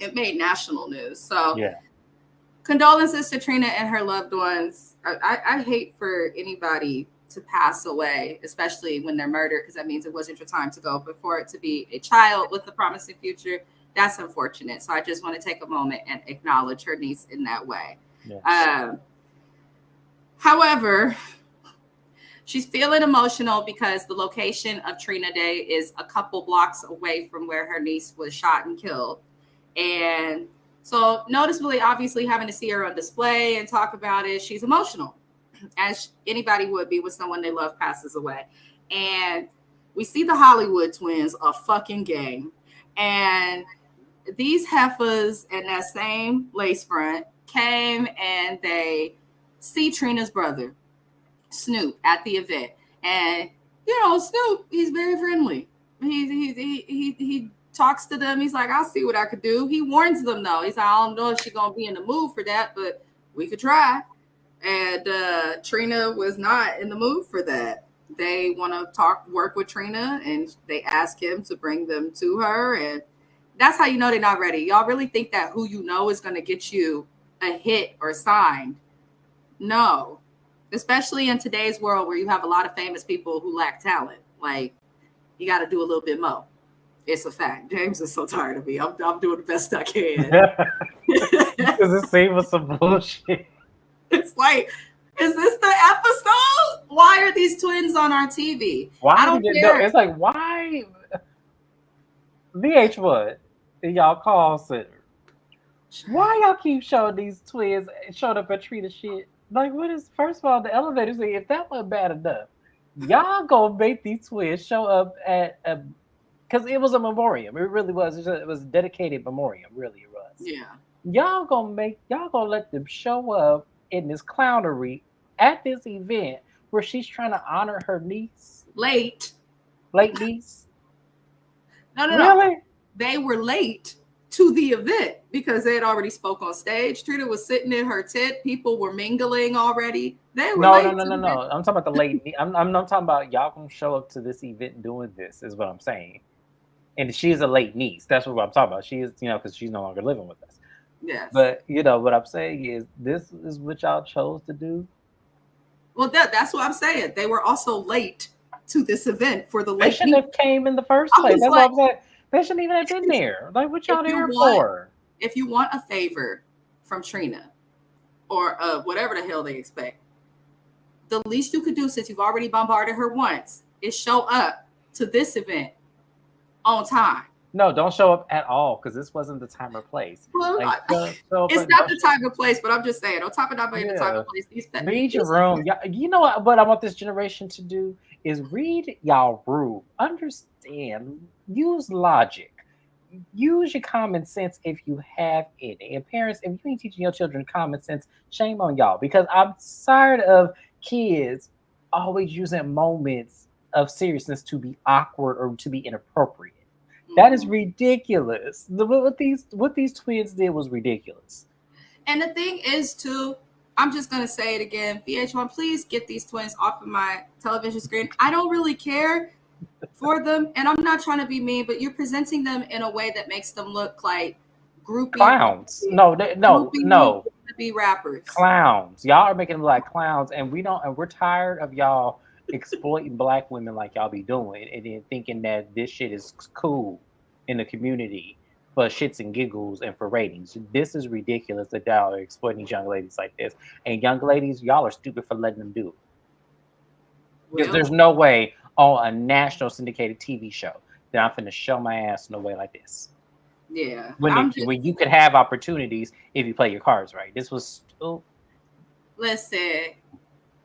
it made national news. So condolences to Trina and her loved ones. I hate for anybody to pass away, especially when they're murdered, because that means it wasn't your time to go. But for it to be a child with a promising future, that's unfortunate. So I just want to take a moment and acknowledge her niece in that way. Yes. However, she's feeling emotional because the location of Trina Day is a couple blocks away from where her niece was shot and killed. And so noticeably, obviously, having to see her on display and talk about it, she's emotional, as anybody would be when someone they love passes away. And we see the Hollywood twins, a fucking gang. And these heifers in that same lace front came and they see Trina's brother, Snoop, at the event. And you know, Snoop, he's very friendly. He talks to them. He's like, I'll see what I could do. He warns them though. He's like, I don't know if she's gonna be in the mood for that, but we could try. And Trina was not in the mood for that. They want to work with Trina, and they ask him to bring them to her. And that's how you know they're not ready. Y'all really think that who you know is going to get you a hit or signed? No. Especially in today's world where you have a lot of famous people who lack talent. Like, you got to do a little bit more. It's a fact. James is so tired of me. I'm doing the best I can. Because it seems some bullshit. It's like, is this the episode? Why are these twins on our TV? Why I don't care. No, it's like, why? VH1 in y'all call center. Why y'all keep showing these twins showing up at Trina shit? Like, what is, first of all, the elevator scene, if that wasn't bad enough, y'all gonna make these twins show up at a, because it was a memoriam. It really was. It was a dedicated memoriam. Really, it was. Yeah. Y'all gonna let them show up in this clownery at this event where she's trying to honor her niece. Late niece. No. Really? they were late to the event because they had already spoke on stage. Trina was sitting in her tent. People were mingling already. They were No. late. I'm talking about the late. I'm not talking about y'all gonna show up to this event doing this. Is what I'm saying. And she's a late niece. That's what I'm talking about. She is, because she's no longer living with us. Yes. But what I'm saying is, this is what y'all chose to do. Well, that's what I'm saying. They were also late to this event for the late. They shouldn't have came in the first place. That's what I'm saying. They shouldn't even have been there. Like, what y'all there for? If you want a favor from Trina, or whatever the hell they expect, the least you could do, since you've already bombarded her once, is show up to this event on time. No, don't show up at all, because this wasn't the time or place. Well, it's not the time or place, but I'm just saying, on top of not being the time or place, read your room. You know what I want this generation to do is read y'all room. Understand. Use logic. Use your common sense if you have it. And parents, if you ain't teaching your children common sense, shame on y'all. Because I'm tired of kids always using moments of seriousness to be awkward or to be inappropriate. That is ridiculous. What these twins did was ridiculous. And the thing is, too, I'm just going to say it again. VH1, please get these twins off of my television screen. I don't really care for them, and I'm not trying to be mean, but you're presenting them in a way that makes them look like groupie clowns. No. Be rappers. Clowns. Y'all are making them like clowns, and we're tired of y'all exploiting Black women like y'all be doing, and then thinking that this shit is cool in the community for shits and giggles and for ratings. This is ridiculous that y'all are exploiting these young ladies like this. And young ladies, y'all are stupid for letting them do it. Because there's no way on a national syndicated TV show that I'm finna show my ass in a way like this. Yeah. When you could have opportunities if you play your cards right. This was Listen,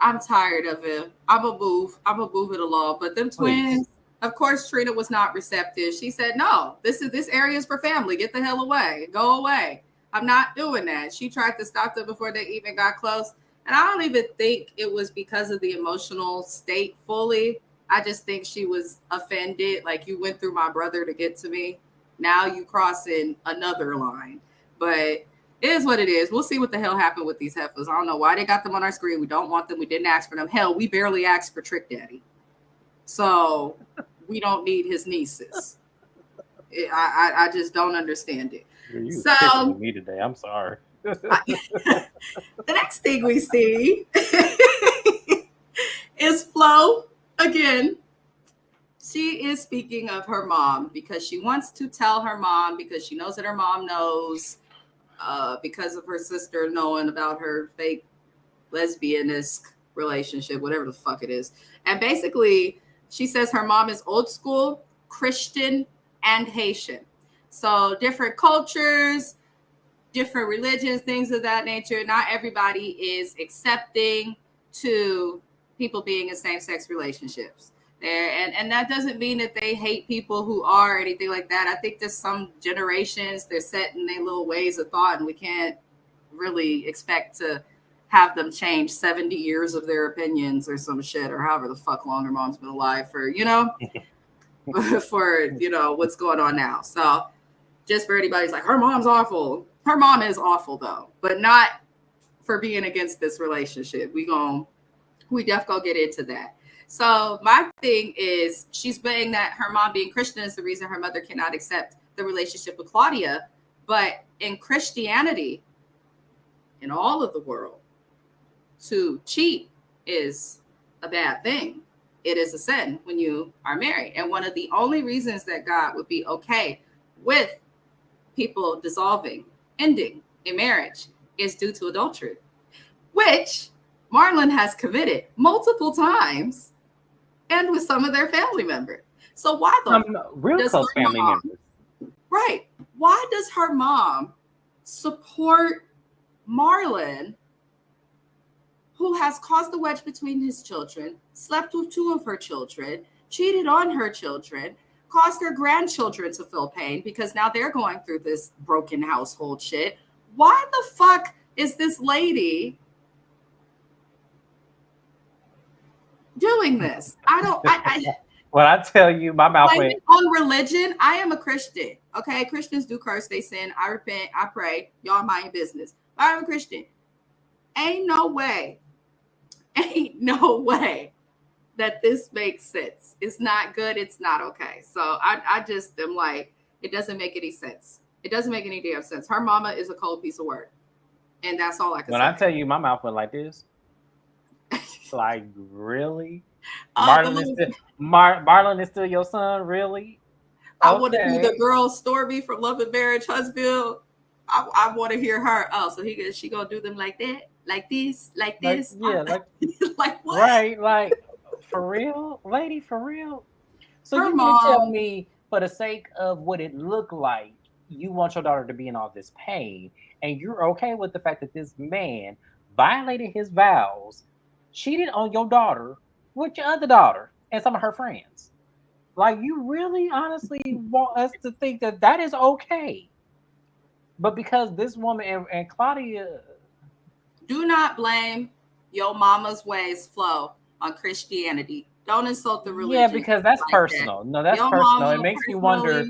I'm tired of it. I'm gonna move it along. But them twins, of course, Trina was not receptive. She said, "No, this area is for family. Get the hell away. Go away. I'm not doing that." She tried to stop them before they even got close. And I don't even think it was because of the emotional state fully. I just think she was offended. Like, you went through my brother to get to me. Now you crossing another line. But it is what it is. We'll see what the hell happened with these heifers. I don't know why they got them on our screen. We don't want them. We didn't ask for them. Hell, we barely asked for Trick Daddy. So we don't need his nieces. I just don't understand it. So me today. I'm sorry. The next thing we see is Flo again. She is speaking of her mom because she wants to tell her mom, because she knows that her mom knows, because of her sister knowing about her fake lesbian-esque relationship, whatever the fuck it is. And basically, she says her mom is old school, Christian, and Haitian. So different cultures, different religions, things of that nature. Not everybody is accepting to people being in same-sex relationships. And that doesn't mean that they hate people who are or anything like that. I think there's some generations, they're set in their little ways of thought, and we can't really expect to have them change 70 years of their opinions or some shit, or however the fuck long her mom's been alive for, for, what's going on now. So just for anybody's like, her mom's awful. Her mom is awful though, but not for being against this relationship. We definitely gonna get into that. So my thing is, she's saying that her mom being Christian is the reason her mother cannot accept the relationship with Claudia. But in Christianity, in all of the world, to cheat is a bad thing. It is a sin when you are married. And one of the only reasons that God would be okay with people ending a marriage is due to adultery, which Marlon has committed multiple times and with some of their family members. So why real close family members? Right. Why does her mom support Marlon, who has caused the wedge between his children, slept with 2 of her children, cheated on her children, caused her grandchildren to feel pain because now they're going through this broken household shit? Why the fuck is this lady doing this? When I tell you, my mouth went on religion, I am a Christian. Okay, Christians do curse, they sin. I repent, I pray. Y'all mind your business. I'm a Christian. Ain't no way that this makes sense. It's not good. It's not okay. So I just am like, it doesn't make any sense. It doesn't make any damn sense. Her mama is a cold piece of work. And that's all I can say. When I tell you, my mouth went like this. Like, really? Marlon Marlon is still your son, really? I want to do the girl Stormy from Love and Marriage, Huntsville. I want to hear her. Oh, so she gonna do them like that, like this, like this? Yeah, like like what? Right, like for real, lady, for real. So Her you mean to tell me, for the sake of what it looked like, you want your daughter to be in all this pain, and you're okay with the fact that this man violated his vows, cheated on your daughter with your other daughter and some of her friends? Like, you really honestly want us to think that that is okay? But because this woman and Claudia... Do not blame your mama's ways, Flo, on Christianity. Don't insult the religion. Yeah, because that's like personal. That. No, that's your personal. It makes me wonder.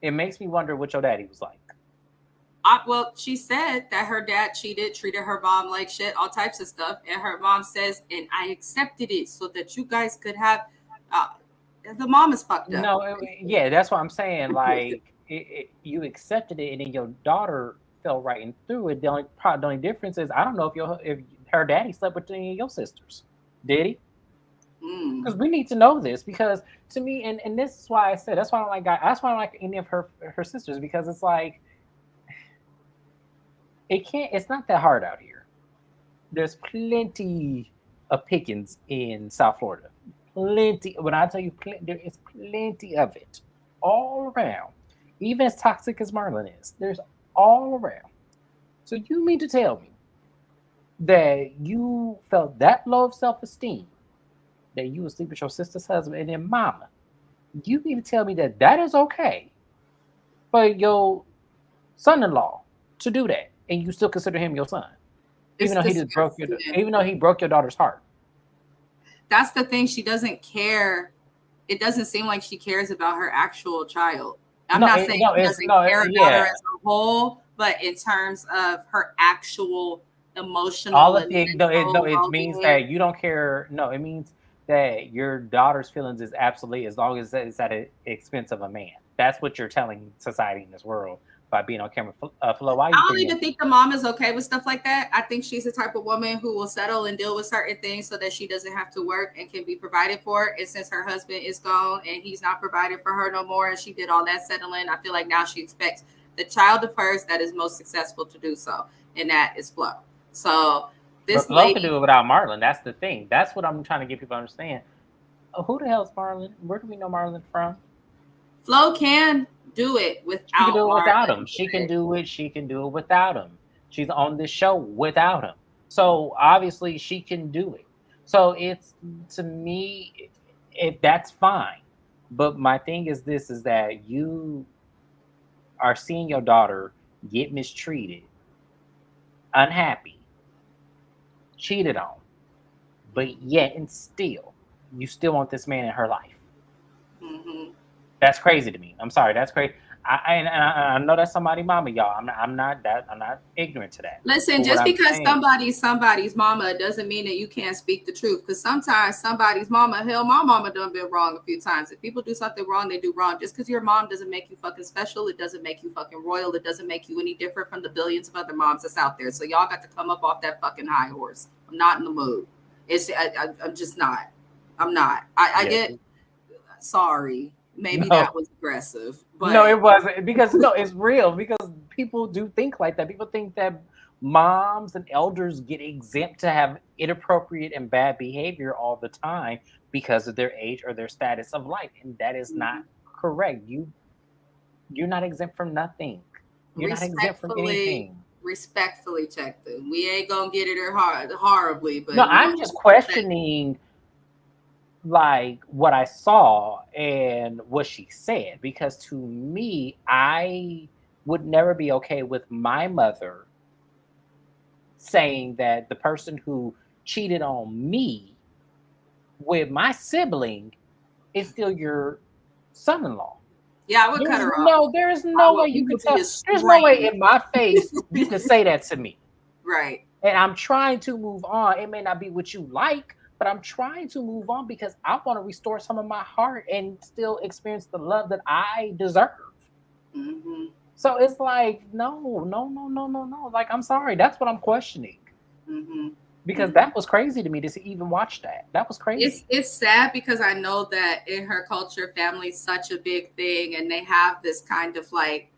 It makes me wonder what your daddy was like. Well, she said that her dad cheated, treated her mom like shit, all types of stuff. And her mom says, and I accepted it so that you guys could have... the mom is fucked up. No, yeah, that's what I'm saying. Like, you accepted it, and then your daughter fell right in through it. The only difference is, I don't know if her daddy slept with any of your sisters. Did he? Because we need to know this. Because to me, and this is why I said, that's why I don't like that's why I don't like any of her sisters, because it's like, it's not that hard out here. There's plenty of pickings in South Florida. Plenty. When I tell you, there is plenty of it all around. Even as toxic as Marlon is, there's all around. So you mean to tell me that you felt that low of self-esteem that you would sleep with your sister's husband and then mama? You mean to tell me that that is okay for your son-in-law to do that, and you still consider him your son, even though he broke your daughter's heart? That's the thing. She doesn't care. It doesn't seem like she cares about her actual child. I'm not saying she doesn't care about her as a whole, but in terms of her actual emotional... All of it means that you don't care. No, it means that your daughter's feelings is absolutely, as long as it's at the expense of a man. That's what you're telling society in this world by being on camera. Flo, I don't even think the mom is okay with stuff like that. I think she's the type of woman who will settle and deal with certain things so that she doesn't have to work and can be provided for. And since her husband is gone and he's not provided for her no more, and she did all that settling, I feel like now she expects the child of hers that is most successful to do so, and that is Flo. So this Flo can do it without Marlon. That's the thing. That's what I'm trying to get people to understand. Who the hell is Marlon? Where do we know Marlon from? Flo can do it without. She can do it without him. She can do it. She can do it without him. She's on this show without him. So obviously she can do it. So it's, to me, that's fine. But my thing is this, is that you are seeing your daughter get mistreated, unhappy, cheated on, but yet and still, you still want this man in her life. Mm-hmm. That's crazy to me. I'm sorry, that's crazy. I know that's somebody's mama, y'all. I'm not ignorant to that. Listen, just because somebody's mama doesn't mean that you can't speak the truth. Because sometimes somebody's mama, hell, my mama done been wrong a few times. If people do something wrong, they do wrong. Just because your mom doesn't make you fucking special, it doesn't make you fucking royal. It doesn't make you any different from the billions of other moms that's out there. So y'all got to come up off that fucking high horse. I'm not in the mood. I'm just not. I'm not. I get sorry. Maybe that was aggressive. But no, it wasn't, because it's real, because people do think like that. People think that moms and elders get exempt to have inappropriate and bad behavior all the time because of their age or their status of life. And that is not correct. You're not exempt from nothing. You're not exempt from anything. Respectfully, check them. We ain't gonna get it horribly, but no, I'm just questioning like what I saw and what she said, because to me, I would never be okay with my mother saying that the person who cheated on me with my sibling is still your son-in-law. Yeah, I would cut her off. No, there's no way you could tell. There's no way in my face you could say that to me. Right. And I'm trying to move on. It may not be what you like, but I'm trying to move on because I want to restore some of my heart and still experience the love that I deserve. Mm-hmm. So it's like, no. Like, I'm sorry. That's what I'm questioning. Mm-hmm. Because that was crazy to me to even watch that. That was crazy. It's sad because I know that in her culture, family's such a big thing, and they have this kind of like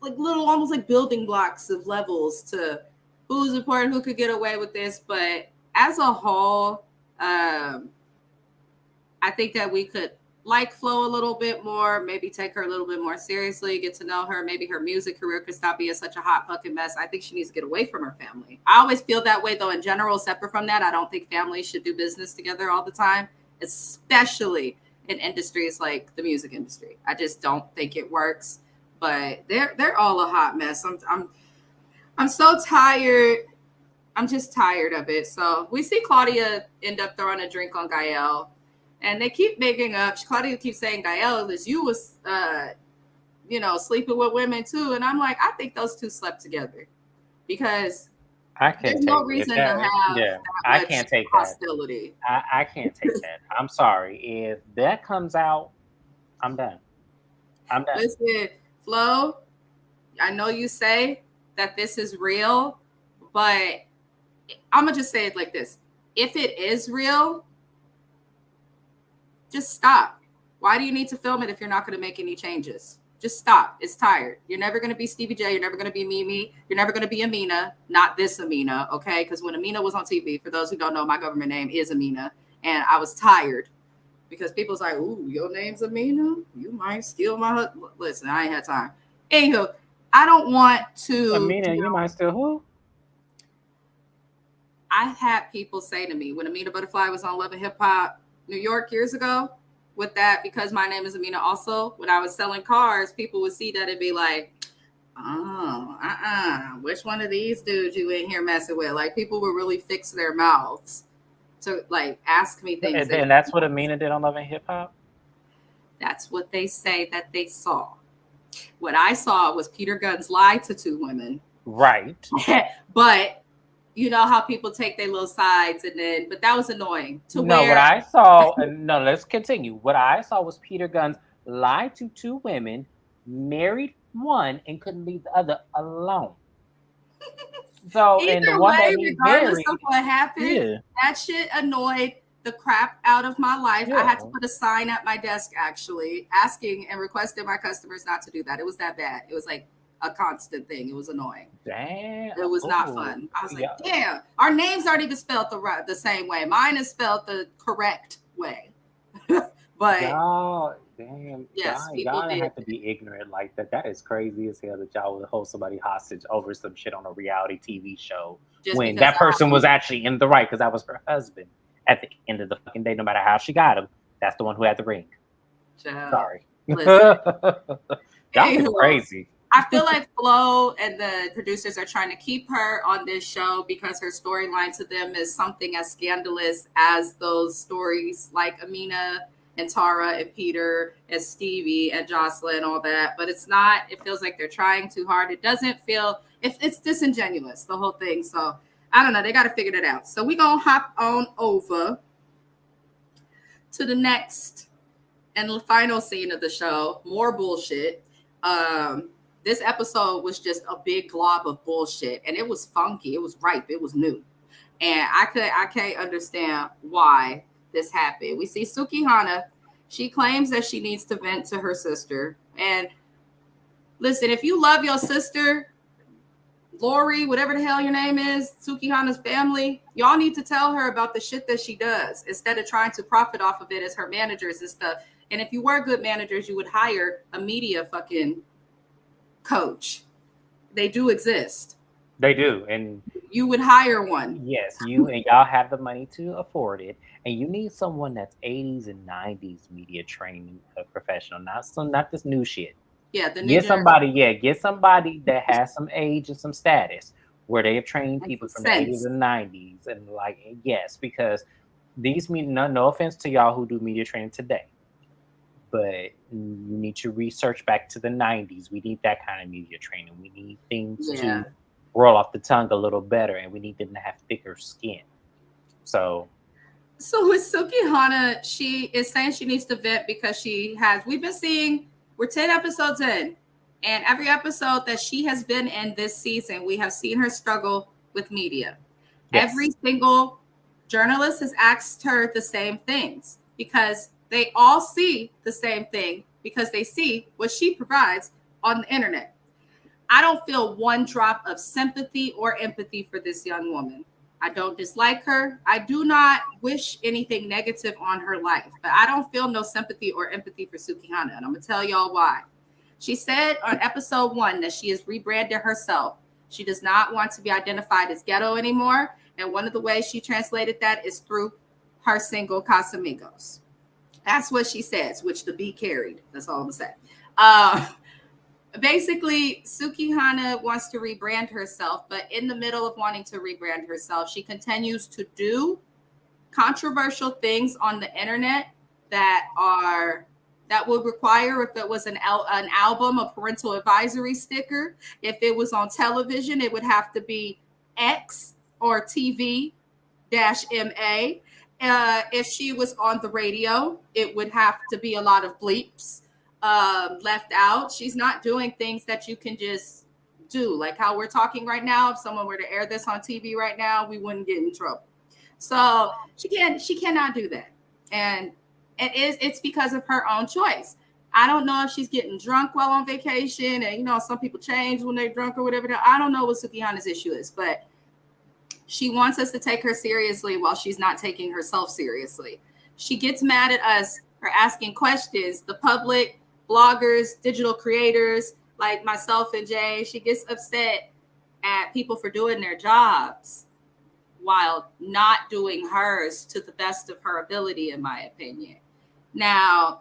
little, almost like building blocks of levels to who's important, who could get away with this. But as a whole, I think that we could like Flo a little bit more, maybe take her a little bit more seriously, get to know her. Maybe her music career could stop being such a hot fucking mess. I think she needs to get away from her family. I always feel that way, though, in general. Separate from that, I don't think families should do business together all the time, especially in industries like the music industry. I just don't think it works. But they're all a hot mess. I'm so tired. I'm just tired of it. So we see Claudia end up throwing a drink on Gael. And they keep making up. Claudia keeps saying, Gael, this you was, sleeping with women too. And I'm like, I think those two slept together because there's no reason to have that I much can't take hostility. That. I can't take that. I'm sorry. If that comes out, I'm done. Listen, Flo, I know you say that this is real, but I'm going to just say it like this. If it is real, just stop. Why do you need to film it if you're not going to make any changes? Just stop. It's tired. You're never going to be Stevie J. You're never going to be Mimi. You're never going to be Amina. Not this Amina, okay? Because when Amina was on TV, for those who don't know, my government name is Amina. And I was tired because people's like, ooh, your name's Amina? You might steal my husband. Listen, I ain't had time. Anywho, I don't want to. Amina, you might steal who? I had people say to me when Amina Butterfly was on Love and Hip Hop New York years ago with that, because my name is Amina also, when I was selling cars, people would see that and be like, which one of these dudes you in here messing with? Like, people would really fix their mouths to like ask me things. And that's what Amina did on Love and Hip Hop? That's what they say that they saw. What I saw was Peter Gunn's lie to two women. Right. But you know how people take their little sides, but that was annoying. What I saw, let's continue. What I saw was Peter Gunn's lied to two women, married one, and couldn't leave the other alone. So, either and the one way, that he regardless married, of what happened, that shit annoyed the crap out of my life. I had to put a sign at my desk, actually, asking and requesting my customers not to do that. It was that bad. It was like a constant thing. It was annoying. Damn. It was not fun. I was like, damn, our names aren't even spelled the same way. Mine is spelled the correct way. But damn, yes, y'all have to be ignorant like that. That is crazy as hell that y'all would hold somebody hostage over some shit on a reality TV show when that person was actually in the right, because that was her husband at the end of the fucking day. No matter how she got him, that's the one who had the ring. Sorry. Y'all crazy. I feel like Flo and the producers are trying to keep her on this show because her storyline to them is something as scandalous as those stories like Amina and Tara and Peter and Stevie and Jocelyn and all that. But it's not. It feels like they're trying too hard. It doesn't feel, it's disingenuous, the whole thing. So I don't know. They got to figure that out. So we're going to hop on over to the next and the final scene of the show. More bullshit. This episode was just a big glob of bullshit, and it was funky. It was ripe. It was new. And I can't understand why this happened. We see Sukihana. She claims that she needs to vent to her sister. And listen, if you love your sister, Lori, whatever the hell your name is, Sukihana's family, y'all need to tell her about the shit that she does instead of trying to profit off of it as her managers and stuff. And if you were good managers, you would hire a media fucking coach. They do exist. They do. And you would hire one. Yes, you and y'all have the money to afford it. And you need someone that's 80s and 90s media training professional, not this new shit. Yeah, get somebody that has some age and some status where they have trained people from the 80s and 90s. And like, yes, because these mean no offense to y'all who do media training today, but you need to research back to the 90s. We need that kind of media training. We need things to roll off the tongue a little better, and we need them to have thicker skin. So with Sukihana, she is saying she needs to vent because we're 10 episodes in, and every episode that she has been in this season, we have seen her struggle with media. Yes. Every single journalist has asked her the same things because they all see the same thing because they see what she provides on the internet. I don't feel one drop of sympathy or empathy for this young woman. I don't dislike her. I do not wish anything negative on her life, but I don't feel no sympathy or empathy for Sukihana, and I'm going to tell y'all why. She said on episode 1 that she has rebranded herself. She does not want to be identified as ghetto anymore, and one of the ways she translated that is through her single Casamigos. That's what she says, which the B carried. That's all I'm going to say. Basically, Sukihana wants to rebrand herself, but in the middle of wanting to rebrand herself, she continues to do controversial things on the internet that would require, if it was an album, a parental advisory sticker. If it was on television, it would have to be X or TV-MA. If she was on the radio, it would have to be a lot of bleeps left out. She's not doing things that you can just do, like how we're talking right now. If someone were to air this on TV right now, we wouldn't get in trouble. So she cannot do that, and it's because of her own choice. I don't know if she's getting drunk while on vacation, and some people change when they're drunk or whatever. I don't know what Sukihana's issue is, but she wants us to take her seriously while she's not taking herself seriously. She gets mad at us for asking questions. The public, bloggers, digital creators like myself and Jay, she gets upset at people for doing their jobs while not doing hers to the best of her ability, in my opinion. Now,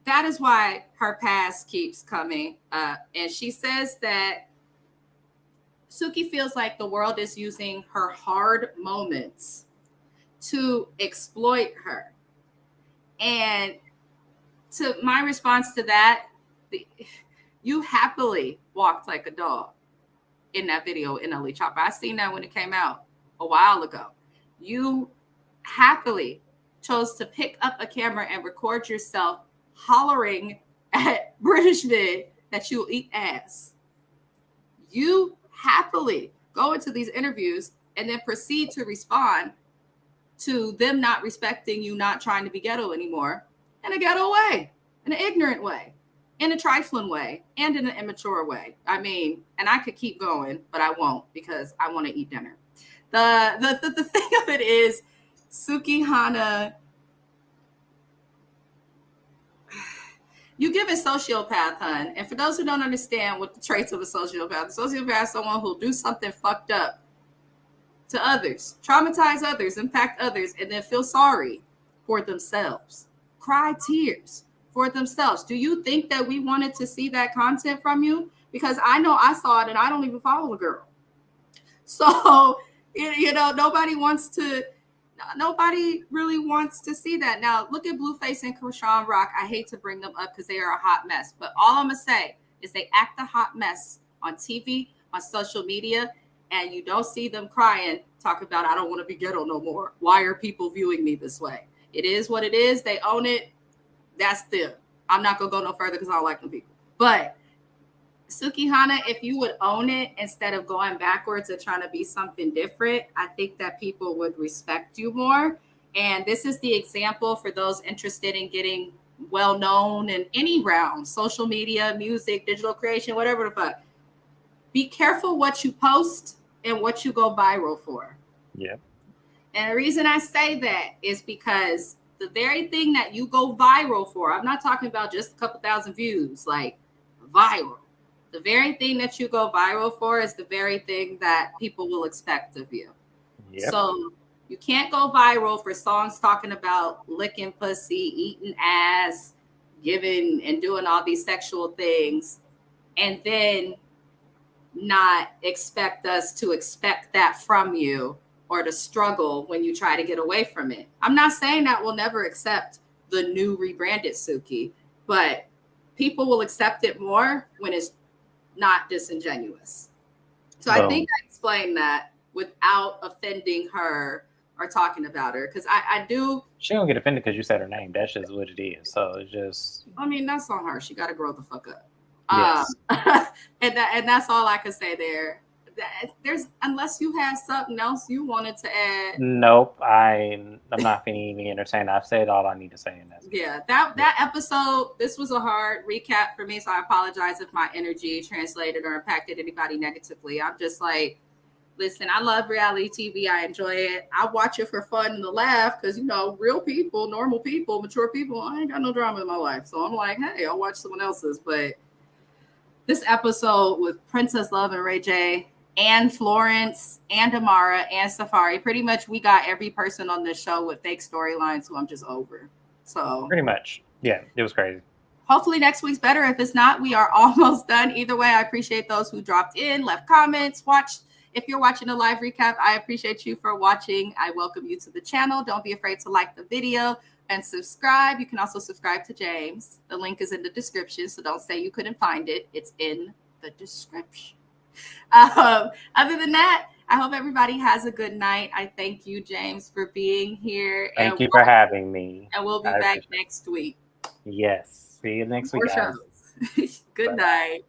that is why her past keeps coming up. And she says that Suki feels like the world is using her hard moments to exploit her. And to my response to that, you happily walked like a dog in that video in LA Chopper. I seen that when it came out a while ago. You happily chose to pick up a camera and record yourself hollering at British men that you'll eat ass. You happily go into these interviews and then proceed to respond to them not respecting you, not trying to be ghetto anymore, in a ghetto way, in an ignorant way, in a trifling way, and in an immature way. I mean, and I could keep going, but I won't because I want to eat dinner. The thing of it is, Sukihana, you give a sociopath, hun. And for those who don't understand what the traits of a sociopath is someone who'll do something fucked up to others, traumatize others, impact others, and then feel sorry for themselves, cry tears for themselves. Do you think that we wanted to see that content from you? Because I know I saw it and I don't even follow the girl. So, nobody really wants to see that. Now, look at Blueface and Krishan Rock. I hate to bring them up because they are a hot mess. But all I'm going to say is they act a hot mess on TV, on social media, and you don't see them crying, talk about, I don't want to be ghetto no more. Why are people viewing me this way? It is what it is. They own it. That's them. I'm not going to go no further because I don't like them people. But Sukihana, if you would own it instead of going backwards and trying to be something different, I think that people would respect you more. And this is the example for those interested in getting well known in any realm, social media, music, digital creation, whatever the fuck. Be careful what you post and what you go viral for. Yeah. And the reason I say that is because the very thing that you go viral for, I'm not talking about just a couple thousand views, like viral. The very thing that you go viral for is the very thing that people will expect of you. Yep. So you can't go viral for songs talking about licking pussy, eating ass, giving and doing all these sexual things, and then not expect us to expect that from you or the struggle when you try to get away from it. I'm not saying that we'll never accept the new rebranded Suki, but people will accept it more when it's not disingenuous. So I think I explained that without offending her or talking about her, because I do. She don't get offended because you said her name. That's just what it is. So it's just. I mean, that's on her. She got to grow the fuck up. Yes. And that's all I could say there. There's unless you have something else you wanted to add. Nope, I'm not going to even entertain. I've said all I need to say in that. Yeah, that episode. This was a hard recap for me, so I apologize if my energy translated or impacted anybody negatively. I'm just like, listen, I love reality TV. I enjoy it. I watch it for fun and to laugh because, you know, real people, normal people, mature people, I ain't got no drama in my life. So I'm like, hey, I'll watch someone else's. But this episode with Princess Love and Ray J and Florence and Amara and Safaree, pretty much we got every person on this show with fake storylines who I'm just over. So pretty much. Yeah, it was crazy. Hopefully next week's better. If it's not, we are almost done. Either way, I appreciate those who dropped in, left comments, watched. If you're watching a live recap, I appreciate you for watching. I welcome you to the channel. Don't be afraid to like the video and subscribe. You can also subscribe to James. The link is in the description, so don't say you couldn't find it. It's in the description. Other than that, I hope everybody has a good night. I thank you, James, for being here. Thank you for having me. And we'll be back next week. Yes. See you next week, guys. Good night.